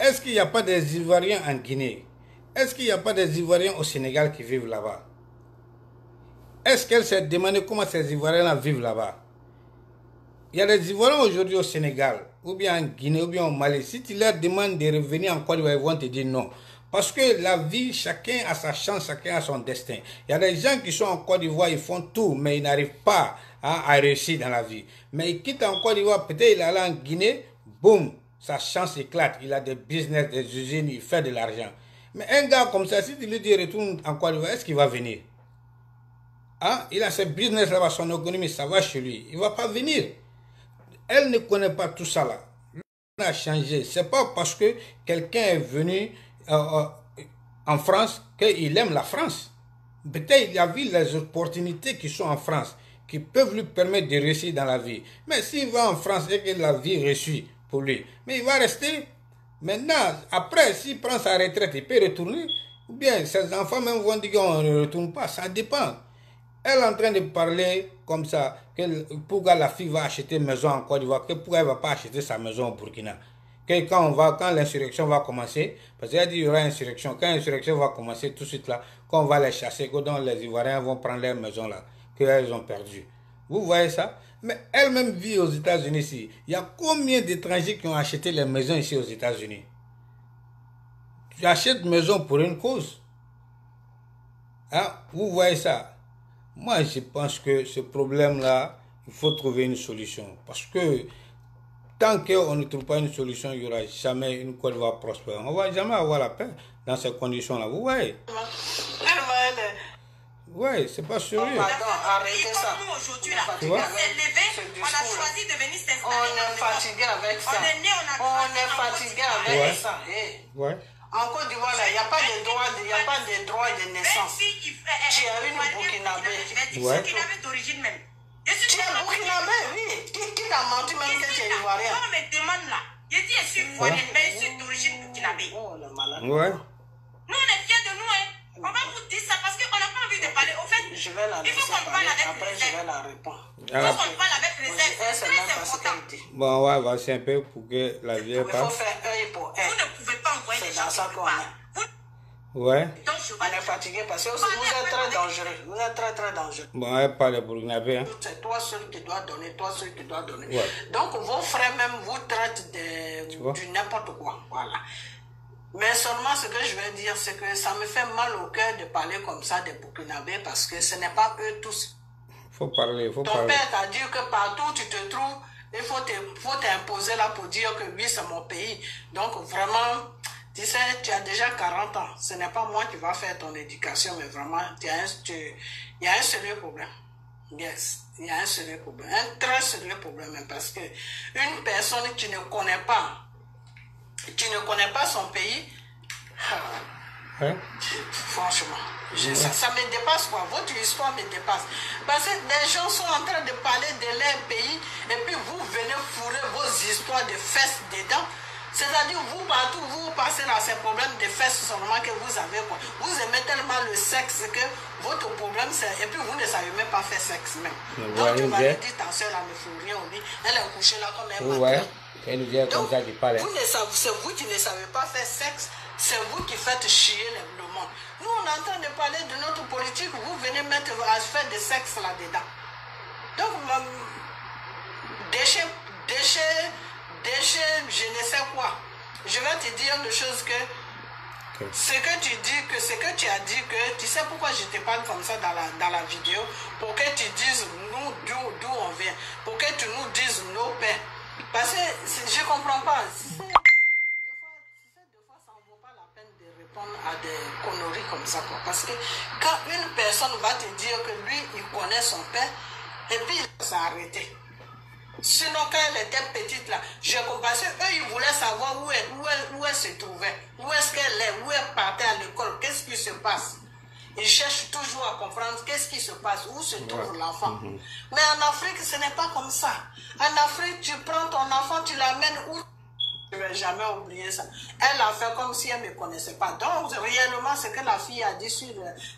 Est-ce qu'il n'y a pas des Ivoiriens en Guinée? Est-ce qu'il n'y a pas des Ivoiriens au Sénégal qui vivent là-bas? Est-ce qu'elle s'est demandé comment ces Ivoiriens-là vivent là-bas? Il y a des Ivoiriens aujourd'hui au Sénégal, ou bien en Guinée, ou bien au Mali. Si tu leur demandes de revenir en Côte d'Ivoire, ils vont te dire non. Parce que la vie, chacun a sa chance, chacun a son destin. Il y a des gens qui sont en Côte d'Ivoire, ils font tout, mais ils n'arrivent pas à réussir dans la vie. Mais ils quittent en Côte d'Ivoire, peut-être il est allé en Guinée, boum, sa chance éclate. Il a des business, des usines, il fait de l'argent. Mais un gars comme ça, si tu lui dis retourne en Côte d'Ivoire, est-ce qu'il va venir? Hein? Il a ses business là-bas, son économie, ça va chez lui. Il ne va pas venir. Elle ne connaît pas tout ça là. On a changé. Ce n'est pas parce que quelqu'un est venu en France qu'il aime la France. Peut-être il a vu les opportunités qui sont en France, qui peuvent lui permettre de réussir dans la vie. Mais s'il va en France et que la vie réussit pour lui, mais il va rester. Maintenant, après, s'il prend sa retraite, il peut retourner. Ou bien ses enfants même vont dire qu'on ne retourne pas. Ça dépend. Elle est en train de parler comme ça, que pourquoi la fille va acheter une maison en Côte d'Ivoire, que pourquoi elle ne va pas acheter sa maison au Burkina. Que quand l'insurrection va commencer, parce qu'elle a dit qu'il y aura une insurrection, quand l'insurrection va commencer tout de suite là, quand on va les chasser, quand les Ivoiriens vont prendre leur maison là, qu'elles ont perdu. Vous voyez ça? Mais elle-même vit aux États-Unis ici. Il y a combien d'étrangers qui ont acheté les maisons ici aux États-Unis? Tu achètes une maison pour une cause. Hein? Vous voyez ça? Moi, je pense que ce problème-là, il faut trouver une solution. Parce que tant qu'on ne trouve pas une solution, il n'y aura jamais une Côte d'Ivoire prospère. On ne va jamais avoir la paix dans ces conditions-là. Vous voyez? Oui, c'est pas sérieux. Arrêtez ça. Nous, aujourd'hui, là, on s'est levé, on a choisi de venir s'installer. On est fatigué avec ça. On est fatigué avec ça. Ouais. En Côte d'Ivoire, il n'y a pas de droit de naissance. Tu as une Burkinabé. Burkinabé d'origine même. Tu es Burkinabé, oui. Qui t'a menti même que tu es Ivoirien? On me demande là. Je dis, je suis Ivoirienne, mais je suis d'origine Burkinabé. Oh, le malade. Ouais. Nous, on est fiers de nous, hein. On va vous dire ça parce qu'on n'a pas envie de parler. Au fait, je vais la il faut qu'on parle avec après, je vais la répondre. Il faut qu'on parle avec réserve. Elle, C'est c'est même très pas ce important. qu'elle dit. Bon, on va avancer un peu pour que la vieille Il faut passe. faire œil pour Vous œil. ne pouvez pas envoyer C'est des gens dans ça qui qu'on parlent. est. Vous, Ouais. donc, je On vais est fatigué parce que vous êtes très dangereux. Vous êtes très très dangereux. Bon, elle parle burkinabé. Hein. C'est toi seul qui dois donner, toi seul qui dois donner. Ouais. Donc vos frères même vous traitent Tu vois? du n'importe quoi. Voilà. Mais seulement ce que je veux dire, c'est que ça me fait mal au cœur de parler comme ça des Burkinabés parce que ce n'est pas eux tous. Faut parler, faut Ton parler. père t'a dit que partout où tu te trouves, il faut t'imposer là pour dire que oui, c'est mon pays. Donc vraiment, tu sais, tu as déjà 40 ans. Ce n'est pas moi qui va faire ton éducation, mais vraiment, il y a un sérieux problème. Yes, il y a un sérieux problème. Un très sérieux problème parce que une personne qui ne connaît pas son pays, Hein? franchement, ça me dépasse quoi. Votre histoire me dépasse. Parce que les gens sont en train de parler de leur pays et puis vous venez fourrer vos histoires de fesses dedans. C'est-à-dire, vous partout, vous passez dans ces problèmes de fesses seulement que vous avez quoi. Vous aimez tellement le sexe que votre problème c'est. Et puis vous ne savez même pas faire sexe même. Donc tu vas lui dire, ta soeur là ne fait rien au lit, elle est couchée là comme un Ouais. matin. Elle nous dit comme ça qu'il parle. Vous ne savez, c'est vous qui ne savez pas faire sexe, c'est vous qui faites chier le monde. Nous, on est en train de parler de notre politique, vous venez mettre à faire de sexe là-dedans. Donc, déchet, je ne sais quoi. Je vais te dire une chose que ce que tu dis, que ce que tu as dit, que tu sais pourquoi je te parle comme ça dans la vidéo, pour que tu dises nous d'où on vient, pour que tu nous dises nos pères. Parce que je ne comprends pas. Des fois, ça ne vaut pas la peine de répondre à des conneries comme ça. Quoi. Parce que quand une personne va te dire que lui, il connaît son père, et puis il s'est arrêté. Sinon, quand elle était petite, là, je comprends. Parce qu'eux, ils voulaient savoir où elle se trouvait, où est-ce qu'elle est, où elle partait à l'école, qu'est-ce qui se passe. Ils cherchent toujours à comprendre qu'est-ce qui se passe, où se trouve l'enfant. Mais en Afrique, ce n'est pas comme ça. En Afrique, tu prends ton enfant, tu l'amènes où? Je ne vais jamais oublier ça. Elle a fait comme si elle ne me connaissait pas. Donc, réellement, ce que la fille a dit sur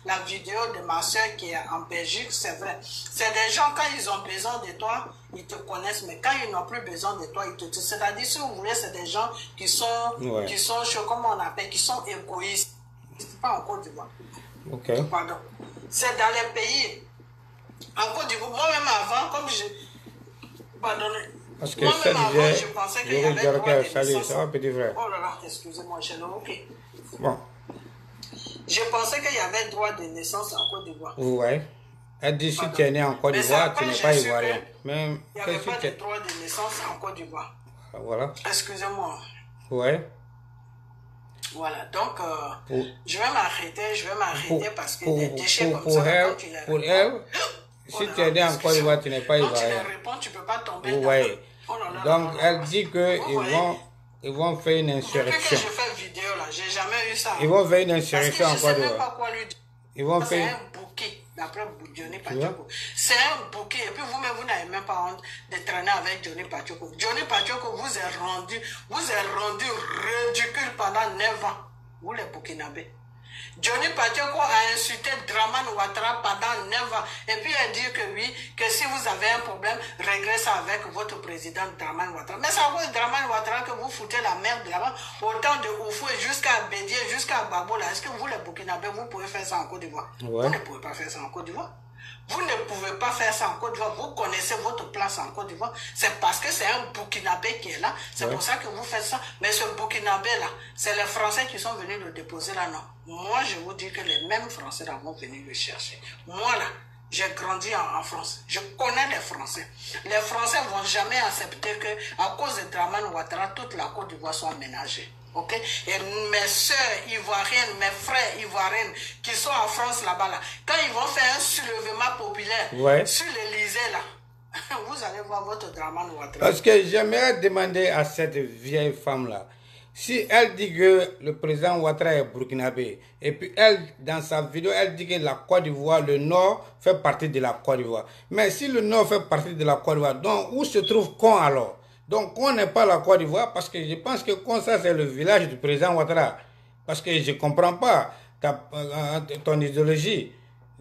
la vidéo de ma soeur qui est en Belgique, c'est vrai. C'est des gens, quand ils ont besoin de toi, ils te connaissent, mais quand ils n'ont plus besoin de toi, ils te... C'est-à-dire, si vous voulez, c'est des gens qui sont, comment on appelle, qui sont égoïstes. C'est pas en Côte d'Ivoire. Ok. Pardon. C'est dans les pays. En Côte d'Ivoire, moi-même avant, comme je... Pardonnez. Parce que ça disait, je pensais qu'il y avait droit de salut, naissance. ça va petit frère. Oh là là, excusez-moi, j'ai le ok. Bon, Je pensais qu'il y avait droit de naissance en Côte d'Ivoire. ouais. Elle dit si tu es né en Côte Mais d'Ivoire, ça, tu n'es j'ai pas su ivoirien. que Mais Il n'y avait qu'est-ce pas que de tu droit de naissance en Côte d'Ivoire. Voilà. Excusez-moi. Ouais. Voilà, donc Pour- je vais m'arrêter parce que des déchets comme pour ça, elle, quand tu les pour réponds- elle, Oh si là tu es né là, en Côte d'Ivoire, tu n'es pas quand tu ivoirien. les réponds, tu ne peux pas tomber Ouais. Oh là là Donc là là. elle dit Vous qu'ils voyez, vont faire une depuis que insurrection. je fais vidéo là, j'ai jamais eu ça. Ils vont faire une Parce que insurrection je en ne Côte sais même d'Ivoire. pas quoi lui dire. Ils vont C'est faire. un bouquet, d'après Johnny vois? Pacheco. C'est un bouquet. Et puis vous-même, vous n'avez même pas honte de traîner avec Johnny Pacheco. Johnny Pacheco vous est rendu ridicule pendant 9 ans. Vous les Burkinabés. Johnny Pacheco a insulté Dramane Ouattara pendant 9 ans. Et puis elle dit que oui, que si vous avez un problème, réglez ça avec votre président Dramane Ouattara. Mais c'est à cause de Dramane Ouattara que vous foutez la merde là-bas. Autant de Oufoué jusqu'à Bédié, jusqu'à Babo là. Est-ce que vous les Burkinabés, vous pouvez faire ça en Côte d'Ivoire? Ouais. Vous ne pouvez pas faire ça en Côte d'Ivoire. Vous ne pouvez pas faire ça en Côte d'Ivoire. Vous connaissez votre place en Côte d'Ivoire. C'est parce que c'est un Burkinabé qui est là. C'est pour ça que vous faites ça. Mais ce Burkinabé là, c'est les Français qui sont venus le déposer là, non. Moi, je vous dis que les mêmes Français là vont venir le chercher. Moi là, j'ai grandi en France. Je connais les Français. Les Français ne vont jamais accepter que, à cause de Dramane Ouattara, toute la Côte d'Ivoire soit aménagée. Ok? Et mes soeurs ivoiriennes, mes frères ivoiriens qui sont en France là-bas, là, quand ils vont faire un soulèvement populaire sur l'Élysée, là, vous allez voir votre Dramane Ouattara. Parce que j'aimerais demander à cette vieille femme-là, si elle dit que le président Ouattara est burkinabé, et puis elle, dans sa vidéo, elle dit que la Côte d'Ivoire, le Nord, fait partie de la Côte d'Ivoire. Mais si le Nord fait partie de la Côte d'Ivoire, donc où se trouve Con alors? Donc Con n'est pas la Côte d'Ivoire, parce que je pense que Con, ça c'est le village du président Ouattara. Parce que je ne comprends pas ton idéologie.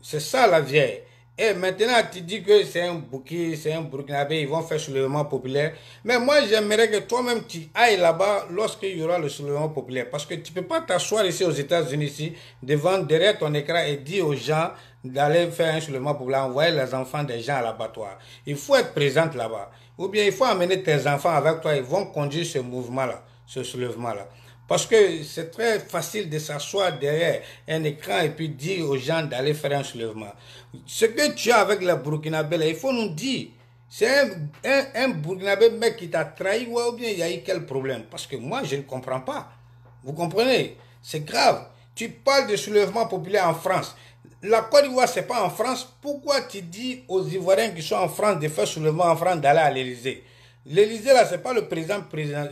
C'est ça la vieille. Et maintenant, tu dis que c'est un Bouki, c'est un Burkinabé, ils vont faire soulèvement populaire. Mais moi, j'aimerais que toi-même, tu ailles là-bas lorsqu'il y aura le soulèvement populaire. Parce que tu ne peux pas t'asseoir ici aux États-Unis, ici, derrière ton écran et dire aux gens d'aller faire un soulèvement populaire, envoyer les enfants des gens à l'abattoir. Il faut être présent là-bas. Ou bien il faut amener tes enfants avec toi, ils vont conduire ce mouvement-là, ce soulèvement-là. Parce que c'est très facile de s'asseoir derrière un écran et puis dire aux gens d'aller faire un soulèvement. Ce que tu as avec les Burkinabés, il faut nous dire. C'est un Burkinabé mec qui t'a trahi ou bien il y a eu quel problème? Parce que moi, je ne comprends pas. Vous comprenez? C'est grave. Tu parles de soulèvement populaire en France. La Côte d'Ivoire, ce n'est pas en France. Pourquoi tu dis aux Ivoiriens qui sont en France de faire soulèvement en France d'aller à l'Élysée? L'Élysée, là, ce n'est pas le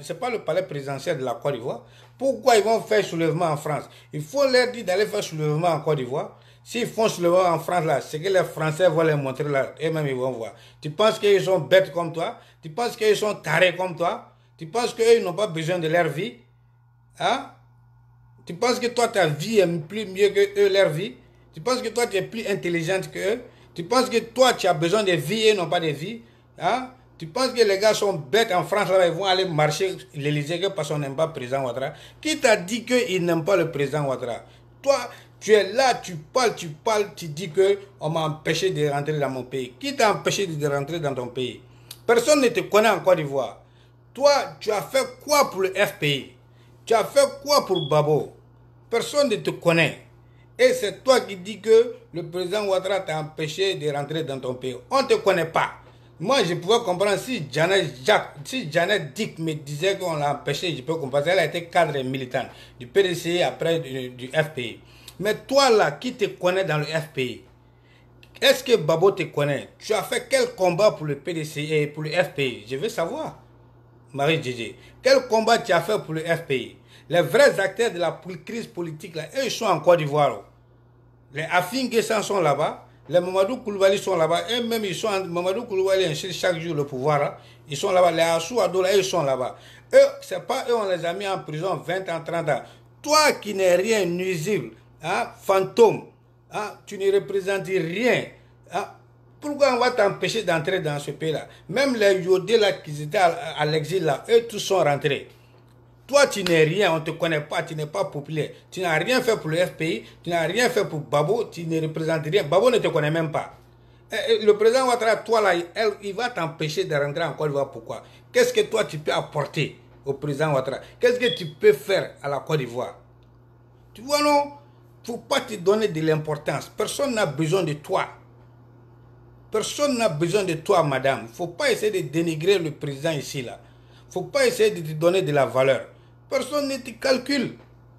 c'est pas le palais présidentiel de la Côte d'Ivoire. Pourquoi ils vont faire soulèvement en France? Il faut leur dire d'aller faire soulèvement en Côte d'Ivoire. S'ils font soulèvement en France, là, c'est que les Français vont les montrer là, et même ils vont voir. Tu penses qu'ils sont bêtes comme toi? Tu penses qu'ils sont tarés comme toi? Tu penses qu'ils n'ont pas besoin de leur vie? Hein? Tu penses que toi, ta vie est plus mieux que eux, leur vie? Tu penses que toi, tu es plus intelligente que eux? Tu penses que toi, tu as besoin de vie et non pas de vie? Hein? Tu penses que les gars sont bêtes en France, là, ils vont aller marcher l'Élysée parce qu'on n'aime pas le président Ouattara? Qui t'a dit qu'ils n'aiment pas le président Ouattara? Toi, tu es là, tu parles, tu dis qu'on m'a empêché de rentrer dans mon pays. Qui t'a empêché de rentrer dans ton pays? Personne ne te connaît en Côte d'Ivoire. Toi, tu as fait quoi pour le FPI? Tu as fait quoi pour Babo? Personne ne te connaît. Et c'est toi qui dis que le président Ouattara t'a empêché de rentrer dans ton pays. On ne te connaît pas. Moi, je pouvais comprendre si Janet Dick me disait qu'on l'a empêché, je peux comprendre. Elle a été cadre militante du PDC après du FPI. Mais toi là, qui te connaît dans le FPI? Est-ce que Babo te connaît? Tu as fait quel combat pour le PDC et pour le FPI? Je veux savoir. Marie Djidji, quel combat tu as fait pour le FPI? Les vrais acteurs de la crise politique, là, eux, ils sont en Côte d'Ivoire. Les Afin Guessan sont là-bas. Les Mamadou Koulibaly sont là-bas. Eux-mêmes, ils sont Mamadou Koulibaly inscrit chaque jour le pouvoir. Là. Ils sont là-bas. Les Assou Adola, ils sont là-bas. Eux, c'est pas eux, on les a mis en prison 20 ans, 30 ans. Toi qui n'es rien nuisible, hein, fantôme, hein, tu ne représentes rien. Hein, pourquoi on va t'empêcher d'entrer dans ce pays-là? Même les Yodé là, qui étaient à l'exil, là, eux tous sont rentrés. Toi, tu n'es rien, on ne te connaît pas, tu n'es pas populaire. Tu n'as rien fait pour le FPI, tu n'as rien fait pour Babo, tu ne représentes rien. Babo ne te connaît même pas. Le président Ouattara, toi là, il va t'empêcher de rentrer en Côte d'Ivoire. Pourquoi? Qu'est-ce que toi tu peux apporter au président Ouattara? Qu'est-ce que tu peux faire à la Côte d'Ivoire? Tu vois non? Il ne faut pas te donner de l'importance. Personne n'a besoin de toi. Personne n'a besoin de toi, madame. Il ne faut pas essayer de dénigrer le président ici là. Il ne faut pas essayer de te donner de la valeur. Personne ne te calcule.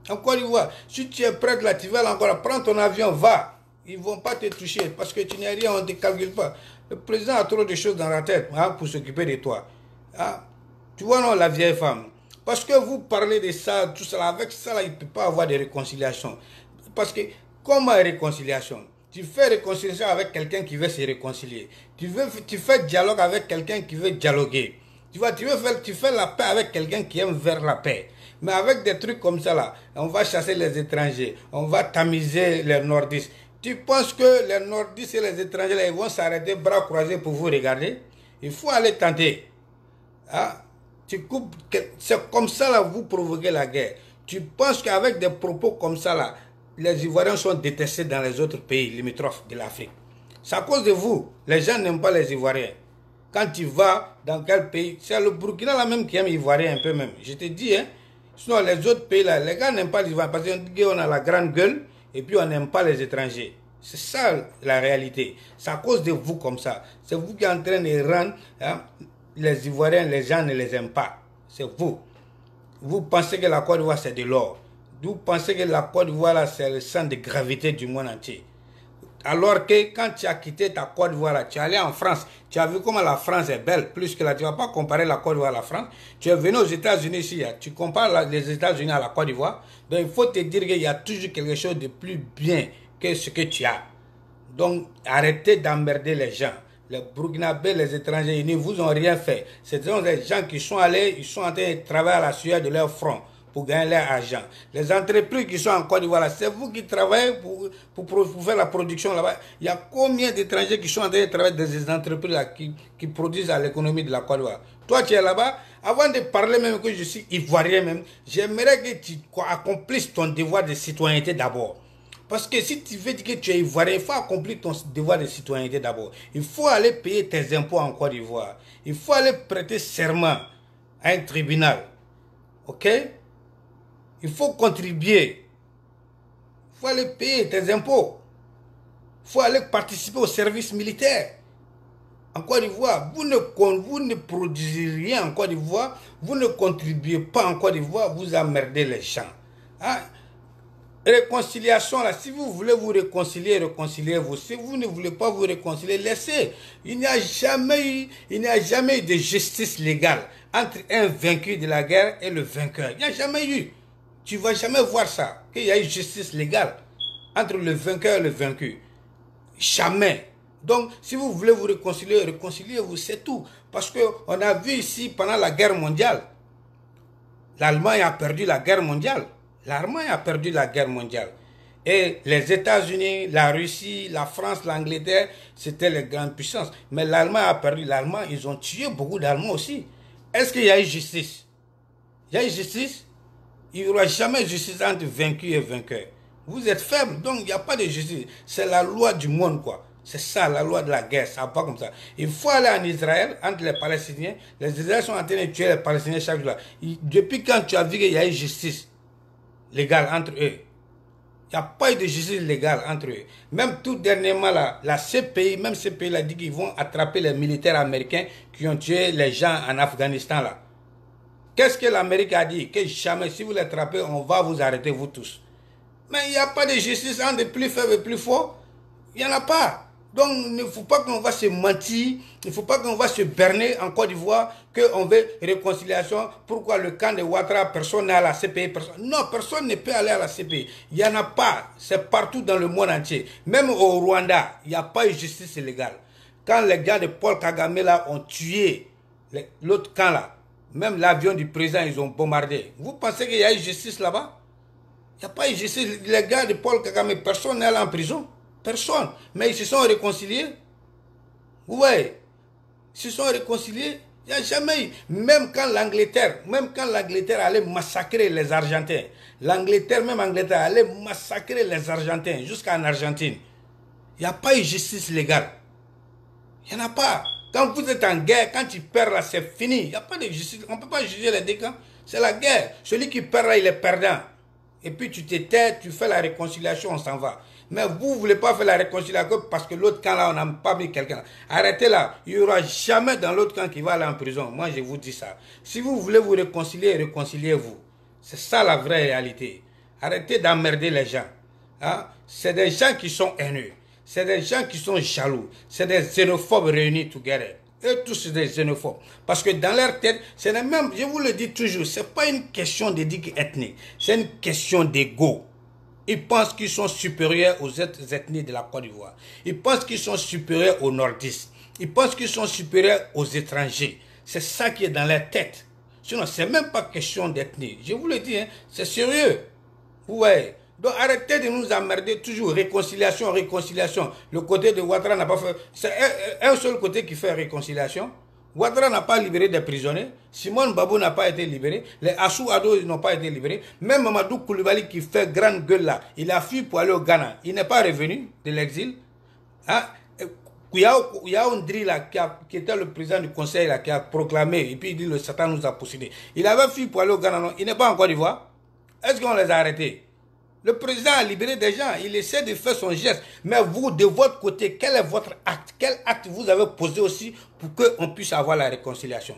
En Côte d'Ivoire, si tu es prêt là, tu vas encore prendre ton avion, va. Ils ne vont pas te toucher parce que tu n'es rien, on ne te calcule pas. Le président a trop de choses dans la tête hein, pour s'occuper de toi. Hein? Tu vois non, la vieille femme. Parce que vous parlez de ça, tout ça, avec ça, là, il ne peut pas avoir de réconciliation. Parce que, comment réconciliation? Tu fais réconciliation avec quelqu'un qui veut se réconcilier. Tu fais dialogue avec quelqu'un qui veut dialoguer. Tu vois, tu fais la paix avec quelqu'un qui aime vers la paix. Mais avec des trucs comme ça là, on va chasser les étrangers, on va tamiser les nordistes. Tu penses que les nordistes et les étrangers là, ils vont s'arrêter bras croisés pour vous regarder? Il faut aller tenter. Hein? C'est comme ça là, vous provoquez la guerre. Tu penses qu'avec des propos comme ça là, les Ivoiriens sont détestés dans les autres pays limitrophes de l'Afrique. C'est à cause de vous. Les gens n'aiment pas les Ivoiriens. Quand tu vas dans quel pays, c'est le Burkina là même qui aime les Ivoiriens un peu même. Je te dis, hein. Sinon les autres pays là, les gars n'aiment pas les Ivoiriens parce qu'on a la grande gueule et puis on n'aime pas les étrangers. C'est ça la réalité. C'est à cause de vous comme ça. C'est vous qui êtes en train de rendre hein, les Ivoiriens, les gens ne les aiment pas. C'est vous. Vous pensez que la Côte d'Ivoire c'est de l'or. Vous pensez que la Côte d'Ivoire c'est le centre de gravité du monde entier. Alors que quand tu as quitté ta Côte d'Ivoire, tu es allé en France, tu as vu comment la France est belle, plus que là, tu ne vas pas comparer la Côte d'Ivoire à la France. Tu es venu aux États-Unis ici, tu compares les États-Unis à la Côte d'Ivoire. Donc il faut te dire qu'il y a toujours quelque chose de plus bien que ce que tu as. Donc arrêtez d'emmerder les gens. Les Burkinabés, les étrangers, ils ne vous ont rien fait. Ce sont des gens qui sont allés, ils sont en train de travailler à la sueur de leur front pour gagner leur argent. Les entreprises qui sont en Côte d'Ivoire, c'est vous qui travaillez pour faire la production là-bas. Il y a combien d'étrangers qui sont en train de travailler dans ces entreprises là qui produisent à l'économie de la Côte d'Ivoire? Toi, tu es là-bas. Avant de parler même que je suis ivoirien même, j'aimerais que tu accomplisses ton devoir de citoyenneté d'abord. Parce que si tu veux dire que tu es ivoirien, il faut accomplir ton devoir de citoyenneté d'abord. Il faut aller payer tes impôts en Côte d'Ivoire. Il faut aller prêter serment à un tribunal. Ok? Il faut contribuer. Il faut aller payer tes impôts. Il faut aller participer au service militaire. En Côte d'Ivoire, vous ne produisez rien en Côte d'Ivoire, vous ne contribuez pas en Côte d'Ivoire, vous emmerdez les gens. Hein? Réconciliation, là, si vous voulez vous réconcilier, réconciliez-vous. Si vous ne voulez pas vous réconcilier, laissez. Il n'y a jamais eu de justice légale entre un vaincu de la guerre et le vainqueur. Il n'y a jamais eu. Tu ne vas jamais voir ça, qu'il y a eu justice légale entre le vainqueur et le vaincu. Jamais. Donc, si vous voulez vous réconcilier, réconciliez-vous, c'est tout. Parce qu'on a vu ici, pendant la guerre mondiale, l'Allemagne a perdu la guerre mondiale. L'Allemagne a perdu la guerre mondiale. Et les États-Unis, la Russie, la France, l'Angleterre, c'était les grandes puissances. Mais l'Allemagne a perdu. L'Allemagne, ils ont tué beaucoup d'Allemands aussi. Est-ce qu'il y a eu justice? Il y a eu justice? Il n'y aura jamais justice entre vaincu et vainqueur. Vous êtes faible, donc il n'y a pas de justice. C'est la loi du monde, quoi. C'est ça, la loi de la guerre, ça va pas comme ça. Il faut aller en Israël, entre les Palestiniens. Les Israéliens sont en train de tuer les Palestiniens chaque jour. Depuis quand tu as vu qu'il y a eu justice légale entre eux? Il n'y a pas eu de justice légale entre eux. Même tout dernièrement, la CPI, même CPI a dit qu'ils vont attraper les militaires américains qui ont tué les gens en Afghanistan, là. Qu'est-ce que l'Amérique a dit? Que jamais, si vous les attrapez, on va vous arrêter, vous tous. Mais il n'y a pas de justice entre les plus faibles et les plus forts. Il n'y en a pas. Donc, il ne faut pas qu'on va se mentir, il ne faut pas qu'on va se berner en Côte d'Ivoire, qu'on veut réconciliation. Pourquoi le camp de Ouattara, personne n'est à la CPI, personne. Non, personne ne peut aller à la CPI. Il n'y en a pas. C'est partout dans le monde entier. Même au Rwanda, il n'y a pas eu justice légale. Quand les gars de Paul Kagame là ont tué l'autre camp là, même l'avion du président, ils ont bombardé. Vous pensez qu'il y a eu justice là-bas? Il n'y a pas eu justice. Les gars de Paul Kagame, personne n'est allé en prison. Personne. Mais ils se sont réconciliés. Vous voyez, ils se sont réconciliés. Il n'y a jamais eu. Même quand l'Angleterre allait massacrer les Argentins. L'Angleterre allait massacrer les Argentins jusqu'en Argentine. Il n'y a pas eu justice légale. Il n'y en a pas. Quand vous êtes en guerre, quand tu perds là, c'est fini. Il n'y a pas de justice. On ne peut pas juger les deux camps. C'est la guerre. Celui qui perd là, il est perdant. Et puis tu te tais, tu fais la réconciliation, on s'en va. Mais vous ne voulez pas faire la réconciliation parce que l'autre camp là, on n'a pas mis quelqu'un. Arrêtez là. Il n'y aura jamais dans l'autre camp qui va aller en prison. Moi, je vous dis ça. Si vous voulez vous réconcilier, réconciliez-vous. C'est ça la vraie réalité. Arrêtez d'emmerder les gens. Hein? C'est des gens qui sont haineux. C'est des gens qui sont jaloux. C'est des xénophobes réunis together. Eux tous, c'est des xénophobes. Parce que dans leur tête, c'est le même, je vous le dis toujours, ce n'est pas une question d'éthique ethnique. C'est une question d'ego. Ils pensent qu'ils sont supérieurs aux autres ethnies de la Côte d'Ivoire. Ils pensent qu'ils sont supérieurs aux nordistes. Ils pensent qu'ils sont supérieurs aux étrangers. C'est ça qui est dans leur tête. Sinon, ce n'est même pas question d'ethnie. Je vous le dis, hein, c'est sérieux. Vous voyez. Donc arrêtez de nous emmerder toujours. Réconciliation, réconciliation. Le côté de Ouattara n'a pas fait... C'est un seul côté qui fait réconciliation. Ouattara n'a pas libéré des prisonniers. Simon Babou n'a pas été libéré. Les Assou Ado n'ont pas été libérés. Même Mamadou Koulibaly qui fait grande gueule là, il a fui pour aller au Ghana. Il n'est pas revenu de l'exil. Hein? Yao Ndri là, qui était le président du conseil là, qui a proclamé, et puis il dit le Satan nous a possédés. Il avait fui pour aller au Ghana, non? Il n'est pas en Côte d'Ivoire. Est-ce qu'on les a arrêtés? Le président a libéré des gens, il essaie de faire son geste. Mais vous, de votre côté, quel est votre acte? Quel acte vous avez posé aussi pour qu'on puisse avoir la réconciliation?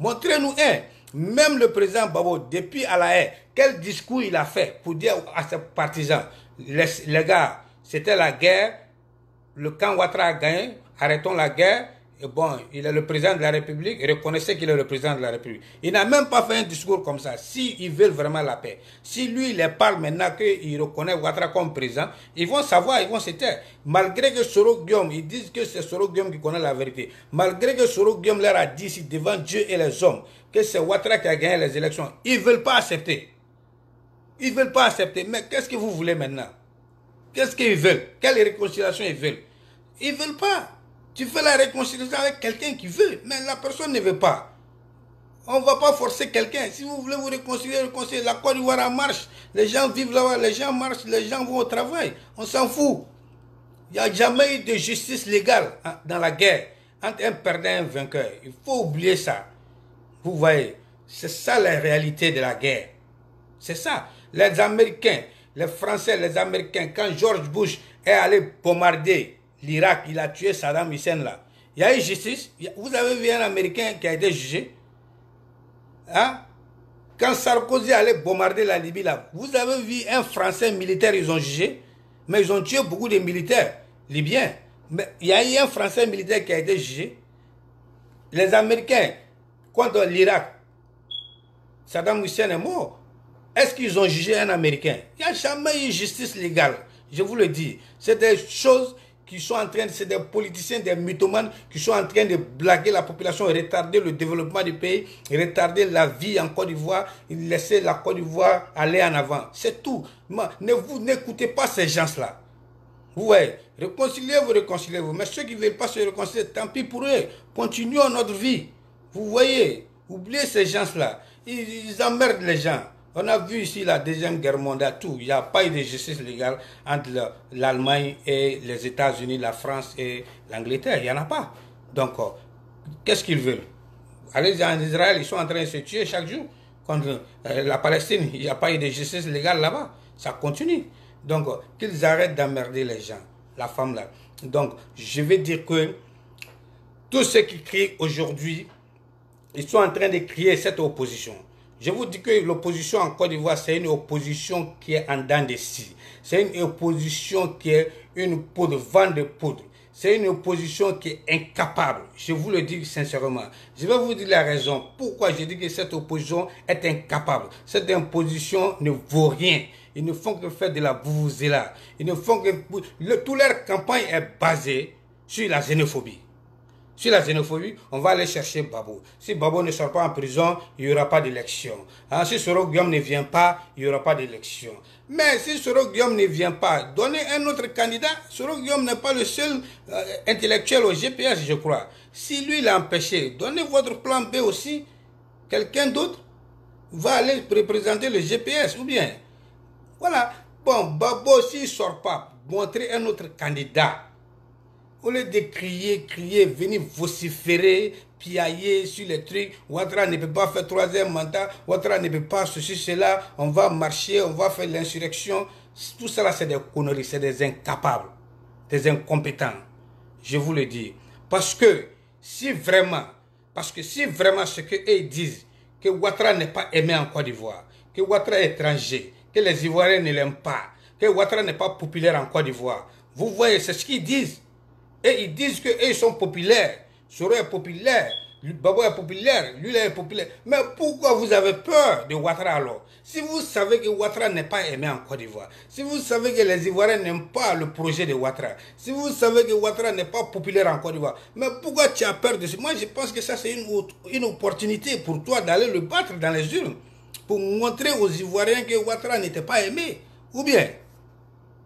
Montrez-nous un. Même le président Babo, depuis à la haie, quel discours il a fait pour dire à ses partisans, les gars, c'était la guerre, le camp Ouattara a gagné, arrêtons la guerre. Et bon, il est le président de la République, reconnaissez qu'il est le président de la République. Il n'a même pas fait un discours comme ça. S'ils veulent vraiment la paix, si lui, il les parle maintenant qu'il reconnaît Ouattara comme président, ils vont savoir, ils vont se taire. Malgré que Soro Guillaume, ils disent que c'est Soro Guillaume qui connaît la vérité. Malgré que Soro Guillaume leur a dit ici devant Dieu et les hommes que c'est Ouattara qui a gagné les élections, ils ne veulent pas accepter. Ils ne veulent pas accepter. Mais qu'est-ce que vous voulez maintenant? Qu'est-ce qu'ils veulent? Quelle réconciliation ils veulent? Ils ne veulent pas. Tu fais la réconciliation avec quelqu'un qui veut, mais la personne ne veut pas. On ne va pas forcer quelqu'un. Si vous voulez vous réconcilier, réconcilier. La Côte d'Ivoire en marche. Les gens vivent là-bas, les gens marchent, les gens vont au travail. On s'en fout. Il n'y a jamais eu de justice légale dans la guerre entre un perdant et un vainqueur. Il faut oublier ça. Vous voyez, c'est ça la réalité de la guerre. C'est ça. Les Américains, les Français, les Américains, quand George Bush est allé bombarder l'Irak, il a tué Saddam Hussein là. Il y a eu justice. Vous avez vu un Américain qui a été jugé? Hein? Quand Sarkozy allait bombarder la Libye là, vous avez vu un Français militaire, ils ont jugé, mais ils ont tué beaucoup de militaires libyens. Mais il y a eu un Français militaire qui a été jugé. Les Américains, contre l'Irak, Saddam Hussein est mort. Est-ce qu'ils ont jugé un Américain? Il n'y a jamais eu justice légale. Je vous le dis. C'est des choses qui sont en train de... C'est des politiciens, des mythomanes qui sont en train de blaguer la population, retarder le développement du pays, retarder la vie en Côte d'Ivoire, laisser la Côte d'Ivoire aller en avant. C'est tout. N'écoutez pas ces gens-là. Vous voyez, réconciliez-vous. Mais ceux qui ne veulent pas se réconcilier, tant pis pour eux. Continuons notre vie. Vous voyez, oubliez ces gens-là. Ils emmerdent les gens. On a vu ici la Deuxième Guerre mondiale, tout. Il n'y a pas eu de justice légale entre l'Allemagne et les États-Unis, la France et l'Angleterre. Il n'y en a pas. Donc, qu'est-ce qu'ils veulent? Allez en Israël, ils sont en train de se tuer chaque jour. Contre la Palestine, il n'y a pas eu de justice légale là-bas. Ça continue. Donc, qu'ils arrêtent d'emmerder les gens, la femme là. Donc, je vais dire que tous ceux qui crient aujourd'hui, ils sont en train de créer cette opposition. Je vous dis que l'opposition en Côte d'Ivoire, c'est une opposition qui est en dents de scie. C'est une opposition qui est une poudre, vent de poudre. C'est une opposition qui est incapable. Je vous le dis sincèrement. Je vais vous dire la raison. Pourquoi je dis que cette opposition est incapable. Cette opposition ne vaut rien. Ils ne font que faire de la vuvuzela. Ils ne font que... toute leur campagne est basée sur la xénophobie. Sur la xénophobie, on va aller chercher Babo. Si Babo ne sort pas en prison, il n'y aura pas d'élection. Hein, si Soro Guillaume ne vient pas, il n'y aura pas d'élection. Mais si Soro Guillaume ne vient pas, donnez un autre candidat. Soro Guillaume n'est pas le seul intellectuel au GPS, je crois. Si lui l'a empêché, donnez votre plan B aussi. Quelqu'un d'autre va aller représenter le GPS ou bien. Voilà. Bon, Babo, s'il ne sort pas, montrez un autre candidat. Au lieu de crier, venir vociférer, piailler sur les trucs, Ouattara ne peut pas faire troisième mandat, Ouattara ne peut pas ceci, cela, on va marcher, on va faire l'insurrection. Tout ça, c'est des conneries, c'est des incapables, des incompétents. Je vous le dis. Parce que si vraiment ce qu'ils disent, que Ouattara n'est pas aimé en Côte d'Ivoire, que Ouattara est étranger, que les Ivoiriens ne l'aiment pas, que Ouattara n'est pas populaire en Côte d'Ivoire, vous voyez, c'est ce qu'ils disent. Et ils disent qu'ils sont populaires. Soro est populaire, Babo est populaire, lui est populaire. Mais pourquoi vous avez peur de Ouattara alors? Si vous savez que Ouattara n'est pas aimé en Côte d'Ivoire, si vous savez que les Ivoiriens n'aiment pas le projet de Ouattara, si vous savez que Ouattara n'est pas populaire en Côte d'Ivoire, mais pourquoi tu as peur de ça? Moi je pense que ça c'est une opportunité pour toi d'aller le battre dans les urnes, pour montrer aux Ivoiriens que Ouattara n'était pas aimé. Ou bien...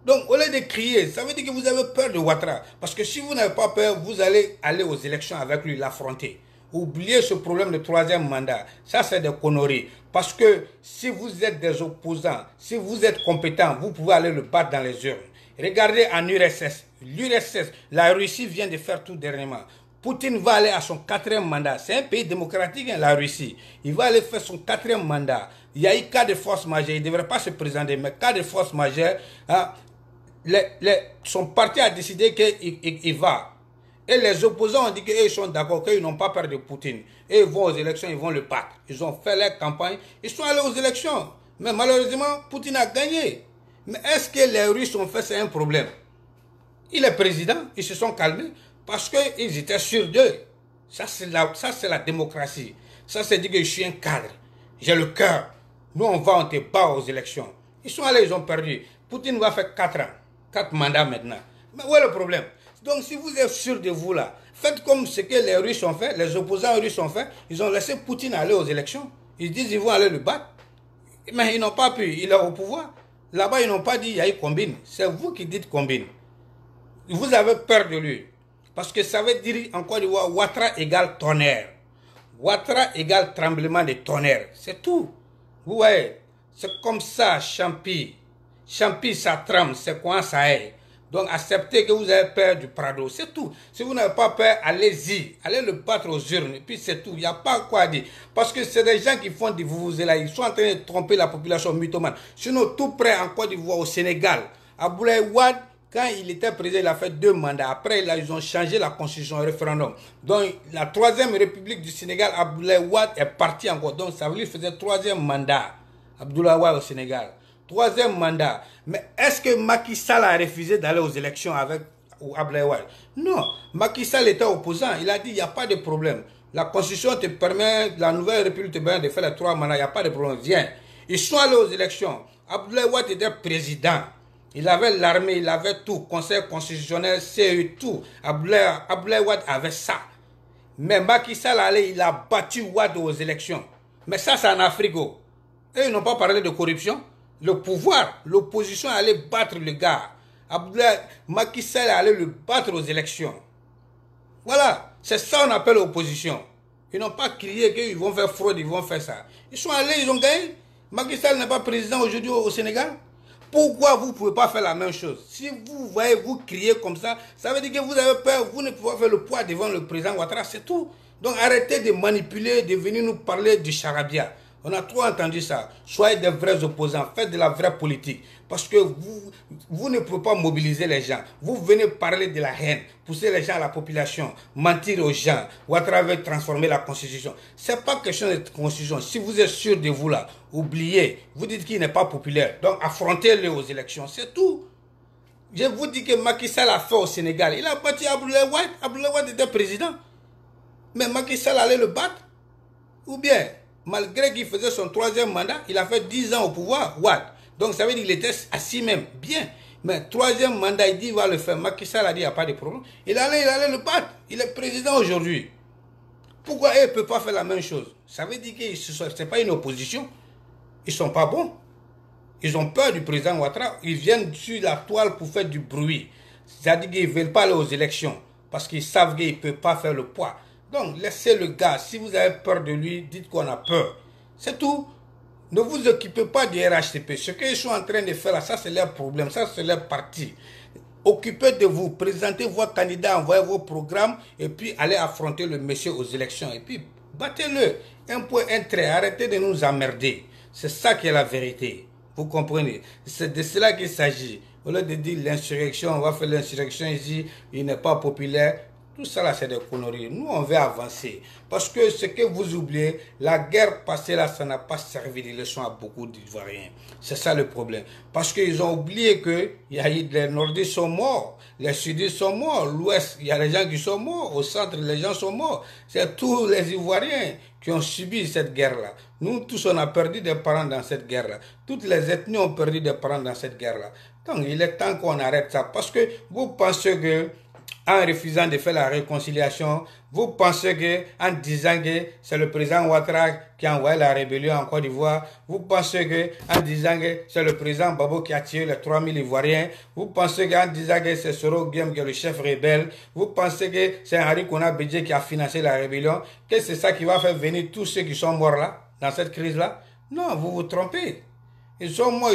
Donc, au lieu de crier, ça veut dire que vous avez peur de Ouattara. Parce que si vous n'avez pas peur, vous allez aller aux élections avec lui, l'affronter. Oubliez ce problème de troisième mandat. Ça, c'est des conneries. Parce que si vous êtes des opposants, si vous êtes compétents, vous pouvez aller le battre dans les urnes. Regardez en URSS. L'URSS, la Russie vient de faire tout dernièrement. Poutine va aller à son 4e mandat. C'est un pays démocratique, la Russie. Il va aller faire son 4e mandat. Il y a eu cas de force majeure. Il ne devrait pas se présenter, mais cas de force majeure... Hein, son parti a décidé qu'il va. Et les opposants ont dit qu'ils sont d'accord, qu'ils n'ont pas peur de Poutine. Et ils vont aux élections, ils vont le battre. Ils ont fait leur campagne, ils sont allés aux élections. Mais malheureusement, Poutine a gagné. Mais est-ce que les Russes ont fait, c'est un problème? Il est président, ils se sont calmés parce qu'ils étaient sûrs d'eux. Ça, c'est la démocratie. Ça, c'est dire que je suis un cadre. J'ai le cœur. Nous, on te bat aux élections. Ils sont allés, ils ont perdu. Poutine va faire 4 ans. 4 mandats maintenant. Mais où est le problème? Donc si vous êtes sûr de vous là, faites comme ce que les Russes ont fait, les opposants russes ont fait. Ils ont laissé Poutine aller aux élections. Ils disent qu'ils vont aller le battre. Mais ils n'ont pas pu, il est au pouvoir. Là-bas, ils n'ont pas dit il y a eu combine. C'est vous qui dites combine. Vous avez peur de lui. Parce que ça veut dire, en Côte d'Ivoire, Ouattara égale tonnerre. Ouattara égale tremblement de tonnerre. C'est tout. Vous voyez, c'est comme ça, Champi. Champi, ça tremble, c'est quoi ça est. Donc, acceptez que vous avez peur du Prado, c'est tout. Si vous n'avez pas peur, allez-y. Allez le battre aux urnes, et puis c'est tout. Il n'y a pas quoi dire. Parce que c'est des gens qui font des vous-vous-là. Ils sont en train de tromper la population mythomane. Sinon, tout près en Côte d'Ivoire, au Sénégal, Abdoulaye Wade, quand il était président, il a fait 2 mandats. Après, ils ont changé la constitution au référendum. Donc, la 3e République du Sénégal, Abdoulaye Wade est parti encore. Donc, ça veut dire qu'il faisait 3e mandat. Abdoulaye Wade au Sénégal. 3e mandat. Mais est-ce que Macky Sall a refusé d'aller aux élections avec Abdoulaye Wade? Non. Macky Sall était opposant. Il a dit, il n'y a pas de problème. La constitution te permet, la nouvelle République te permet de faire les 3 mandats. Il n'y a pas de problème. Viens. Ils sont allés aux élections. Abdoulaye Wade était président. Il avait l'armée, il avait tout, conseil constitutionnel, CEU, tout. Abdoulaye Wade avait ça. Mais Macky Sall allait, il a battu Wade aux élections. Mais ça, c'est en Afrique. Et ils n'ont pas parlé de corruption. Le pouvoir, l'opposition allait battre le gars. Macky Sall allait le battre aux élections. Voilà, c'est ça qu'on appelle l'opposition. Ils n'ont pas crié qu'ils vont faire fraude, ils vont faire ça. Ils sont allés, ils ont gagné. Macky Sall n'est pas président aujourd'hui au Sénégal. Pourquoi vous ne pouvez pas faire la même chose? Si vous voyez, vous criez comme ça, ça veut dire que vous avez peur, vous ne pouvez pas faire le poids devant le président Ouattara, c'est tout. Donc arrêtez de manipuler, de venir nous parler du charabia. On a trop entendu ça. Soyez des vrais opposants, faites de la vraie politique. Parce que vous ne pouvez pas mobiliser les gens. Vous venez parler de la haine, pousser les gens à la population, mentir aux gens, ou à travers transformer la constitution. Ce n'est pas question de constitution. Si vous êtes sûr de vous là, oubliez. Vous dites qu'il n'est pas populaire. Donc affrontez-le aux élections, c'est tout. Je vous dis que Macky Sall a fait au Sénégal. Il a battu Abdoulaye Wade. Abdoulaye Wade était président. Mais Macky Sall allait le battre. Ou bien, malgré qu'il faisait son 3e mandat, il a fait 10 ans au pouvoir, Wade. Donc ça veut dire qu'il était assis même, bien. Mais 3e mandat, il dit qu'il va le faire. Macky Sall a dit qu'il n'y a pas de problème. Il allait le battre. Il est président aujourd'hui. Pourquoi il ne peut pas faire la même chose? Ça veut dire que ce n'est pas une opposition. Ils ne sont pas bons. Ils ont peur du président Ouattara. Ils viennent sur la toile pour faire du bruit. C'est-à-dire qu'ils ne veulent pas aller aux élections. Parce qu'ils savent qu'il ne peut pas faire le poids. Donc, laissez le gars. Si vous avez peur de lui, dites qu'on a peur. C'est tout. Ne vous occupez pas du RHCP. Ce qu'ils sont en train de faire là, ça c'est leur problème. Ça c'est leur parti. Occupez de vous. Présentez vos candidats, envoyez vos programmes. Et puis, allez affronter le monsieur aux élections. Et puis, battez-le. Un point, un trait. Arrêtez de nous emmerder. C'est ça qui est la vérité. Vous comprenez? C'est de cela qu'il s'agit. Au lieu de dire l'insurrection, on va faire l'insurrection ici, il n'est pas populaire. Tout ça là, c'est des conneries. Nous, on veut avancer. Parce que ce que vous oubliez, la guerre passée là, ça n'a pas servi de leçon à beaucoup d'Ivoiriens. C'est ça le problème. Parce qu'ils ont oublié que les Nordistes sont morts, les Sudistes sont morts, l'Ouest, il y a des gens qui sont morts, au centre, les gens sont morts. C'est tous les Ivoiriens qui ont subi cette guerre-là. Nous tous, on a perdu des parents dans cette guerre-là. Toutes les ethnies ont perdu des parents dans cette guerre-là. Donc, il est temps qu'on arrête ça. Parce que vous pensez que en refusant de faire la réconciliation, vous pensez que, en disant que c'est le président Ouattara qui a envoyé la rébellion en Côte d'Ivoire, vous pensez que, en disant que c'est le président Babo qui a tué les 3000 Ivoiriens, vous pensez qu'en disant que c'est Soro Guillaume qui est le chef rebelle, vous pensez que c'est Henri Konan Bédié qui a financé la rébellion, que c'est ça qui va faire venir tous ceux qui sont morts là, dans cette crise-là? Non, vous vous trompez. Ils sont morts,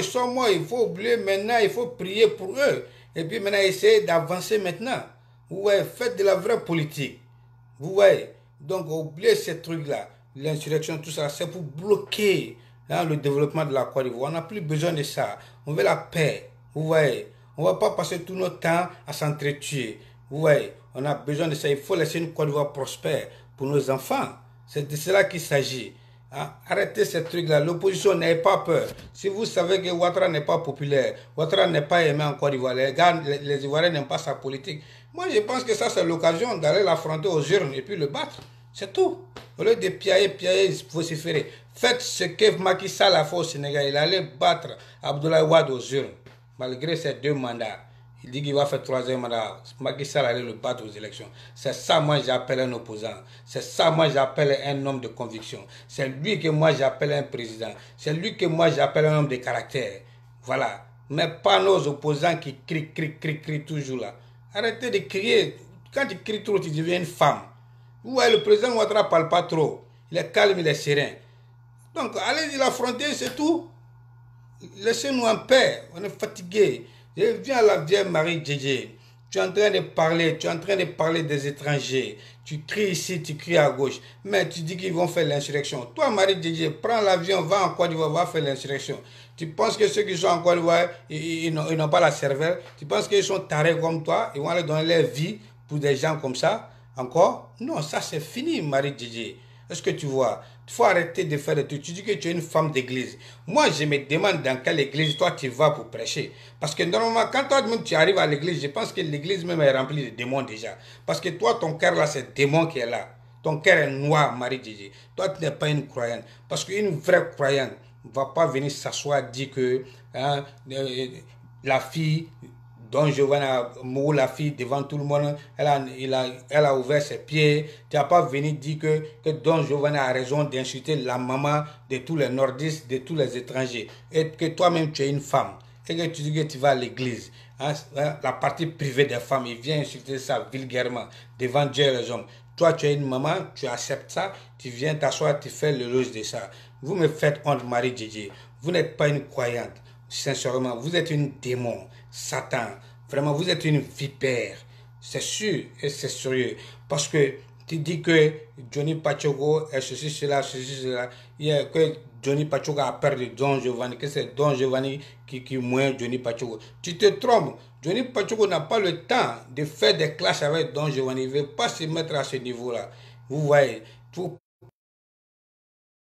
il faut oublier maintenant, il faut prier pour eux. Et puis maintenant, essayer d'avancer maintenant. Vous voyez, faites de la vraie politique. Vous voyez, donc oubliez ces trucs-là. L'insurrection, tout ça, c'est pour bloquer le développement de la Côte d'Ivoire. On n'a plus besoin de ça. On veut la paix. Vous voyez, on ne va pas passer tout notre temps à s'entretuer. Vous voyez, on a besoin de ça. Il faut laisser une Côte d'Ivoire prospère pour nos enfants. C'est de cela qu'il s'agit. Arrêtez ces trucs-là. L'opposition n'ayez pas peur. Si vous savez que Ouattara n'est pas populaire, Ouattara n'est pas aimé en Côte d'Ivoire, les Ivoiriens n'aiment pas sa politique. Moi, je pense que ça, c'est l'occasion d'aller l'affronter aux urnes et puis le battre. C'est tout. Au lieu de piailler, vociférer. Faites ce que Macky Sall a fait au Sénégal. Il allait battre Abdoulaye Wade aux urnes, malgré ses 2 mandats. Il dit qu'il va faire 3e mandat. Macky Sall allait le battre aux élections. C'est ça, moi, j'appelle un opposant. C'est ça, moi, j'appelle un homme de conviction. C'est lui que moi, j'appelle un président. C'est lui que moi, j'appelle un homme de caractère. Voilà. Mais pas nos opposants qui crient toujours là. Arrêtez de crier. Quand tu cries trop, tu deviens une femme. Vous voyez, le président Ouattara ne parle pas trop. Il est calme, il est serein. Donc, allez-y l'affronter, c'est tout. Laissez-nous en paix. On est fatigué. Je viens à la vieille Marie Djedje. Tu es en train de parler des étrangers. Tu cries ici, tu cries à gauche. Mais tu dis qu'ils vont faire l'insurrection. Toi, Marie Djedje, prends l'avion, va en Côte d'Ivoire, va faire l'insurrection. Tu penses que ceux qui sont en Côte d'Ivoire, ils n'ont pas la cervelle. Tu penses qu'ils sont tarés comme toi. Ils vont aller donner leur vie pour des gens comme ça. Encore? Non, ça c'est fini, Marie Djedje. Est-ce que tu vois? Il faut arrêter de faire des trucs. Tu dis que tu es une femme d'église. Moi, je me demande dans quelle église toi tu vas pour prêcher. Parce que normalement, quand toi-même tu arrives à l'église, je pense que l'église même est remplie de démons déjà. Parce que toi, ton cœur là, c'est le démon qui est là. Ton cœur est noir, Marie Djedje. Toi, tu n'es pas une croyante. Parce qu'une vraie croyante ne va pas venir s'asseoir, dire que la fille... Don Giovanni a mouru la fille devant tout le monde, elle a ouvert ses pieds. Tu n'as pas venu dire que Don Giovanni a raison d'insulter la maman de tous les nordistes, de tous les étrangers. Et que toi-même tu es une femme. Et que tu dis que tu vas à l'église. Hein, la partie privée des femmes, il vient insulter ça vulgairement devant Dieu et les hommes. Toi tu es une maman, tu acceptes ça, tu viens t'asseoir, tu fais l'éloge de ça. Vous me faites honte, Marie Djedje. Vous n'êtes pas une croyante. Sincèrement, vous êtes une démon. Satan, vraiment, vous êtes une vipère. C'est sûr et c'est sérieux. Parce que tu dis que Johnny Pacheco est ceci, cela. Il y a que Johnny Pacheco a peur de Don Giovanni, que c'est Don Giovanni qui moins Johnny Pacheco. Tu te trompes. Johnny Pacheco n'a pas le temps de faire des clashes avec Don Giovanni. Il ne veut pas se mettre à ce niveau-là. Vous voyez, tout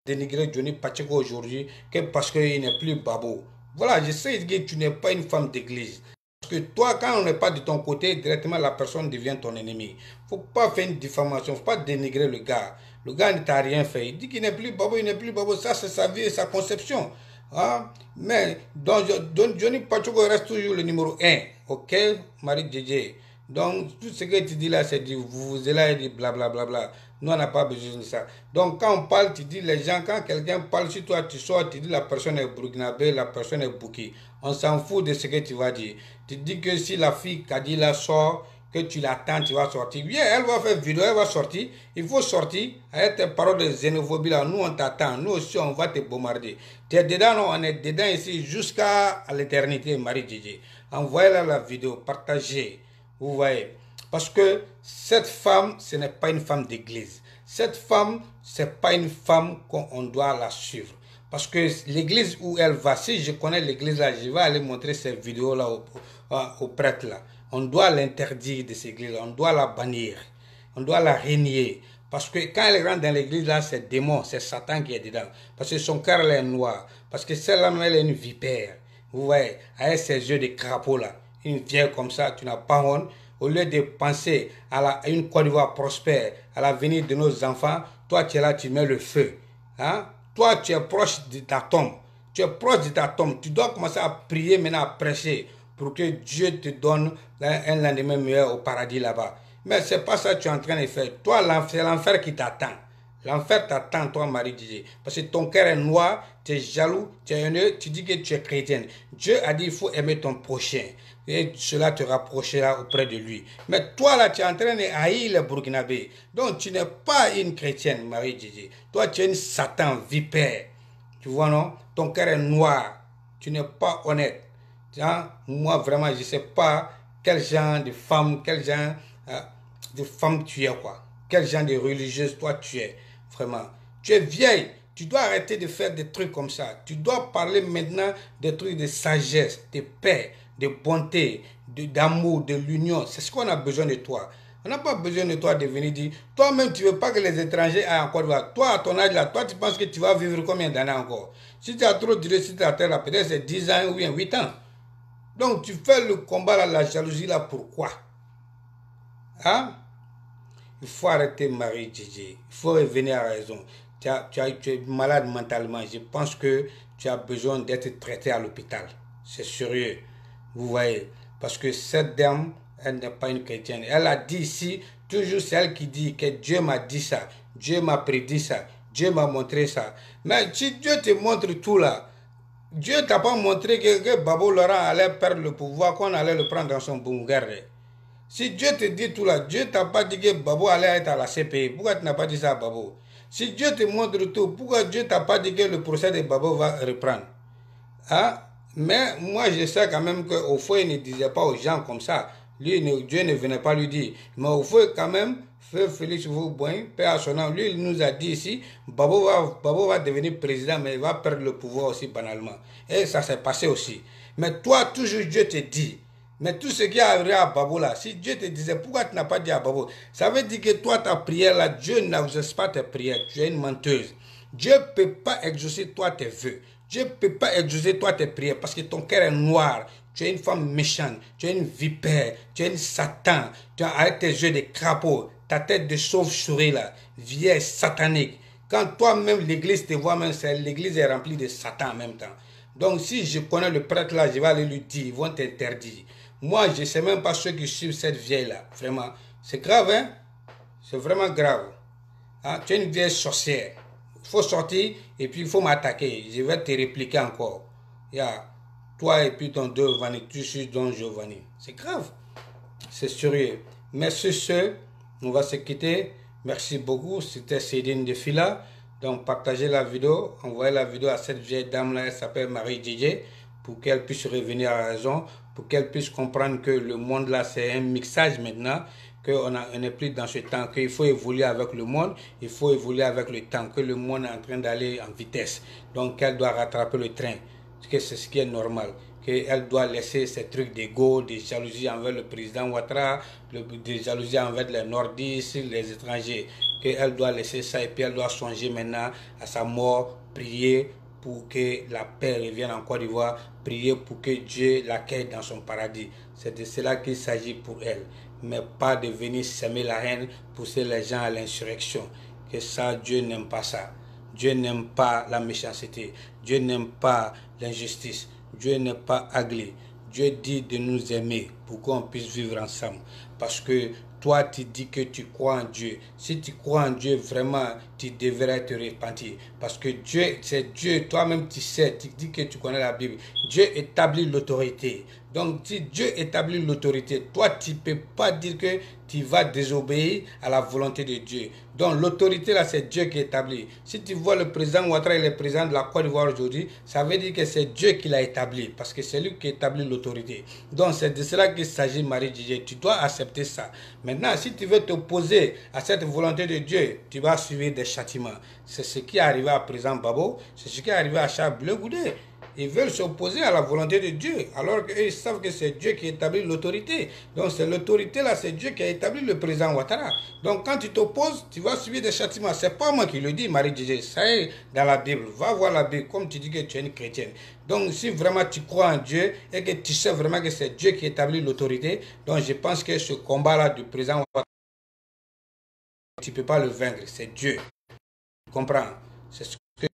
dénigrer Johnny Pacheco aujourd'hui que parce qu'il n'est plus babo. Voilà, je sais que tu n'es pas une femme d'église. Parce que toi, quand on n'est pas de ton côté, directement la personne devient ton ennemi. Il ne faut pas faire une diffamation, il ne faut pas dénigrer le gars. Le gars ne t'a rien fait. Il dit qu'il n'est plus babo, il n'est plus babo. Ça, c'est sa vie et sa conception. Hein? Mais Johnny Pacheco reste toujours le numéro 1. Ok, Marie Djedje. Donc, tout ce que tu dis là, c'est du vous et du blablabla. Nous, on n'a pas besoin de ça. Donc, quand on parle, tu dis les gens, quand quelqu'un parle sur toi, tu sors, tu dis la personne est burkinabé, la personne est bouki. On s'en fout de ce que tu vas dire. Tu dis que si la fille Kadila sort, que tu l'attends, tu vas sortir. Bien, elle va faire vidéo, elle va sortir. Il faut sortir avec tes paroles de xénophobie là. Nous, on t'attend. Nous aussi, on va te bombarder. Tu es dedans, non, on est dedans ici jusqu'à l'éternité, Marie Djedje. Envoyez-la la vidéo, partagez. Vous voyez. Parce que cette femme, ce n'est pas une femme d'église. Cette femme, ce n'est pas une femme qu'on doit la suivre. Parce que l'église où elle va, si je connais l'église là, je vais aller montrer ces vidéos là au prêtre là. On doit l'interdire de cette église, on doit la bannir, on doit la régner. Parce que quand elle rentre dans l'église là, c'est démon, c'est Satan qui est dedans. Parce que son cœur est noir. Parce que celle-là, elle est une vipère. Vous voyez, avec ses yeux de crapaud là. Une vieille comme ça, tu n'as pas honte. Au lieu de penser à une Côte d'Ivoire prospère, à l'avenir de nos enfants, toi tu es là, tu mets le feu. Hein? Toi tu es proche de ta tombe. Tu es proche de ta tombe. Tu dois commencer à prier maintenant, à prêcher pour que Dieu te donne un lendemain meilleur au paradis là-bas. Mais ce n'est pas ça que tu es en train de faire. Toi, c'est l'enfer qui t'attend. L'enfer t'attend, toi, Marie Djedje. Parce que ton cœur est noir, tu es jaloux, tu es haineux, tu dis que tu es chrétienne. Dieu a dit qu'il faut aimer ton prochain. Et cela te rapprochera auprès de lui. Mais toi, là, tu es en train de haïr les Burkinabés. Donc, tu n'es pas une chrétienne, Marie Djedje. Toi, tu es une Satan, vipère. Tu vois, non? Ton cœur est noir. Tu n'es pas honnête. Hein? Moi, vraiment, je ne sais pas quel genre de femme, quel genre de femme tu es, quoi. Quel genre de religieuse toi tu es. Vraiment. Tu es vieille. Tu dois arrêter de faire des trucs comme ça. Tu dois parler maintenant des trucs de sagesse, de paix, de bonté, d'amour, de l'union. C'est ce qu'on a besoin de toi. On n'a pas besoin de toi de venir dire, toi-même tu ne veux pas que les étrangers aillent en Côte d'Ivoire. Toi, à ton âge là, toi tu penses que tu vas vivre combien d'années encore? Si tu as trop duré sur ta terre là, peut-être c'est 10 ans ou bien 8 ans. Donc tu fais le combat là, la jalousie là, pourquoi? Hein? Il faut arrêter Marie Djedje. Il faut revenir à la raison. Tu es malade mentalement. Je pense que tu as besoin d'être traité à l'hôpital. C'est sérieux. Vous voyez. Parce que cette dame, elle n'est pas une chrétienne. Elle a dit ici, toujours c'est elle qui dit que Dieu m'a dit ça, Dieu m'a prédit ça, Dieu m'a montré ça. Mais si Dieu te montre tout là, Dieu t'a pas montré que Babo Laurent allait perdre le pouvoir, qu'on allait le prendre dans son bunker. Si Dieu te dit tout là, Dieu t'a pas dit que Babo allait être à la CPI. Pourquoi tu n'as pas dit ça à Babo? Si Dieu te montre tout, pourquoi Dieu t'a pas dit que le procès de Babo va reprendre? Hein? Mais moi je sais quand même qu'au fond il ne disait pas aux gens comme ça. Lui, Dieu ne venait pas lui dire. Mais au fond quand même, Félix Houphouët-Boigny, Père à son nom, lui il nous a dit ici, Babo va devenir président, mais il va perdre le pouvoir aussi banalement. Et ça s'est passé aussi. Mais toi, toujours Dieu te dit. Mais tout ce qui est arrivé à Babo là, si Dieu te disait, pourquoi tu n'as pas dit à Babo? Ça veut dire que toi, ta prière là, Dieu n'exauce pas tes prières. Tu es une menteuse. Dieu ne peut pas exaucer toi tes vœux. Dieu ne peut pas exaucer toi tes prières parce que ton cœur est noir. Tu es une femme méchante. Tu es une vipère. Tu es une Satan. Tu as avec tes yeux de crapaud. Ta tête de chauve-souris là, vieille satanique. Quand toi-même l'église te voit, même l'église est remplie de Satan en même temps. Donc si je connais le prêtre là, je vais aller lui dire, ils vont t'interdire. Moi, je ne sais même pas ceux qui suivent cette vieille-là. Vraiment. C'est grave, hein? C'est vraiment grave. Hein? Tu es une vieille sorcière. Il faut sortir et puis il faut m'attaquer. Je vais te répliquer encore. Toi et puis ton Giovanni, tu suis Don Giovanni. C'est grave. C'est sérieux. Mais sur ce, on va se quitter. Merci beaucoup. C'était Cédine de Fila. Donc, partagez la vidéo. Envoyez la vidéo à cette vieille dame-là. Elle s'appelle Marie Djidje. Pour qu'elle puisse revenir à la raison, pour qu'elle puisse comprendre que le monde là c'est un mixage maintenant, qu'on n'est plus dans ce temps, qu'il faut évoluer avec le monde, il faut évoluer avec le temps, que le monde est en train d'aller en vitesse, donc elle doit rattraper le train, que c'est ce qui est normal, qu'elle doit laisser ces trucs d'ego, des jalousies envers le président Ouattara, des jalousies envers les nordistes, les étrangers, qu'elle doit laisser ça et puis elle doit songer maintenant à sa mort, prier pour que la paix revienne en Côte d'Ivoire, prier pour que Dieu l'accueille dans son paradis. C'est de cela qu'il s'agit pour elle, mais pas de venir semer la haine, pousser les gens à l'insurrection. Que ça, Dieu n'aime pas ça. Dieu n'aime pas la méchanceté. Dieu n'aime pas l'injustice. Dieu n'est pas ugly. Dieu dit de nous aimer pour qu'on puisse vivre ensemble. Parce que toi, tu dis que tu crois en Dieu. Si tu crois en Dieu, vraiment, tu devrais te repentir. Parce que Dieu, c'est Dieu. Toi-même, tu sais, tu dis que tu connais la Bible. Dieu établit l'autorité. Donc, si Dieu établit l'autorité, toi, tu ne peux pas dire que tu vas désobéir à la volonté de Dieu. Donc, l'autorité, là, c'est Dieu qui établit. Si tu vois le président Ouattara, il est président de la Côte d'Ivoire aujourd'hui, ça veut dire que c'est Dieu qui l'a établi. Parce que c'est lui qui établit l'autorité. Donc, c'est de cela qu'il s'agit, Marie Djidje. Tu dois accepter ça. Maintenant, si tu veux t'opposer à cette volonté de Dieu, tu vas suivre des châtiments. C'est ce qui est arrivé à président Babo. C'est ce qui est arrivé à Charles Bleu Goudé. Ils veulent s'opposer à la volonté de Dieu, alors qu'ils savent que c'est Dieu qui établit l'autorité. Donc c'est l'autorité là, c'est Dieu qui a établi le président Ouattara. Donc quand tu t'opposes, tu vas subir des châtiments. C'est pas moi qui le dis, Marie Djidje, ça est dans la Bible. Va voir la Bible, comme tu dis que tu es une chrétienne. Donc si vraiment tu crois en Dieu et que tu sais vraiment que c'est Dieu qui établit l'autorité, donc je pense que ce combat là du président Ouattara, tu ne peux pas le vaincre, c'est Dieu. Tu comprends? C'est ce que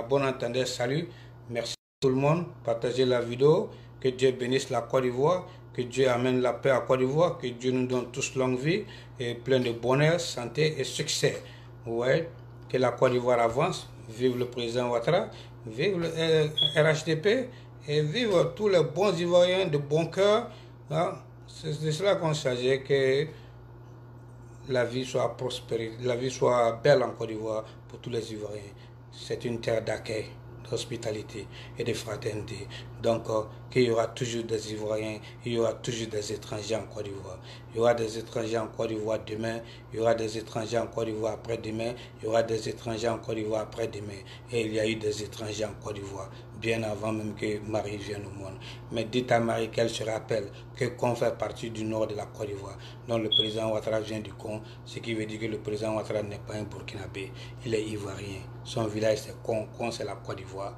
bon entendeur, salut. Merci tout le monde, partagez la vidéo, que Dieu bénisse la Côte d'Ivoire, que Dieu amène la paix à Côte d'Ivoire, que Dieu nous donne tous longue vie et plein de bonheur, santé et succès. Ouais, que la Côte d'Ivoire avance, vive le président Ouattara, vive le RHDP et vive tous les bons Ivoiriens de bon cœur. Hein? C'est de cela qu'on s'agit, que la vie soit prospère, la vie soit belle en Côte d'Ivoire pour tous les Ivoiriens. C'est une terre d'accueil, d'hospitalité et de fraternité. Donc, qu'il y aura toujours des Ivoiriens, il y aura toujours des étrangers en Côte d'Ivoire. Il y aura des étrangers en Côte d'Ivoire demain, il y aura des étrangers en Côte d'Ivoire après-demain, il y aura des étrangers en Côte d'Ivoire après-demain. Et il y a eu des étrangers en Côte d'Ivoire, bien avant même que Marie vienne au monde. Mais dites à Marie qu'elle se rappelle que Con fait partie du nord de la Côte d'Ivoire. Donc le président Ouattara vient du Con, ce qui veut dire que le président Ouattara n'est pas un Burkinabé, il est ivoirien. Son village c'est Con, Con c'est la Côte d'Ivoire.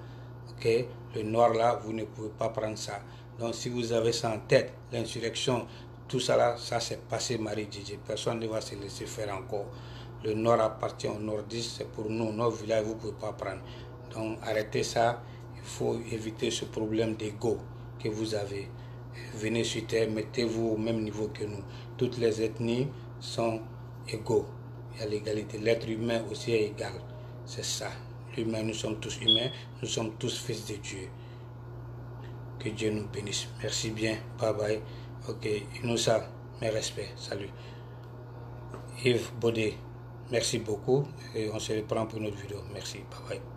Okay? Le nord là, vous ne pouvez pas prendre ça. Donc si vous avez ça en tête, l'insurrection, tout ça là, ça s'est passé, Marie Djidje. Personne ne va se laisser faire encore. Le nord appartient au nordiste, c'est pour nous, nos villages, vous ne pouvez pas prendre. Donc arrêtez ça, il faut éviter ce problème d'ego que vous avez. venez sur terre, mettez-vous au même niveau que nous. Toutes les ethnies sont égaux. Il y a l'égalité. L'être humain aussi est égal. C'est ça. L'humain, nous sommes tous humains. Nous sommes tous fils de Dieu. Que Dieu nous bénisse. Merci bien. Bye bye. Ok. Inoussa, mes respects. Salut. Yves Baudet, merci beaucoup. Et on se reprend pour notre vidéo. Merci. Bye bye.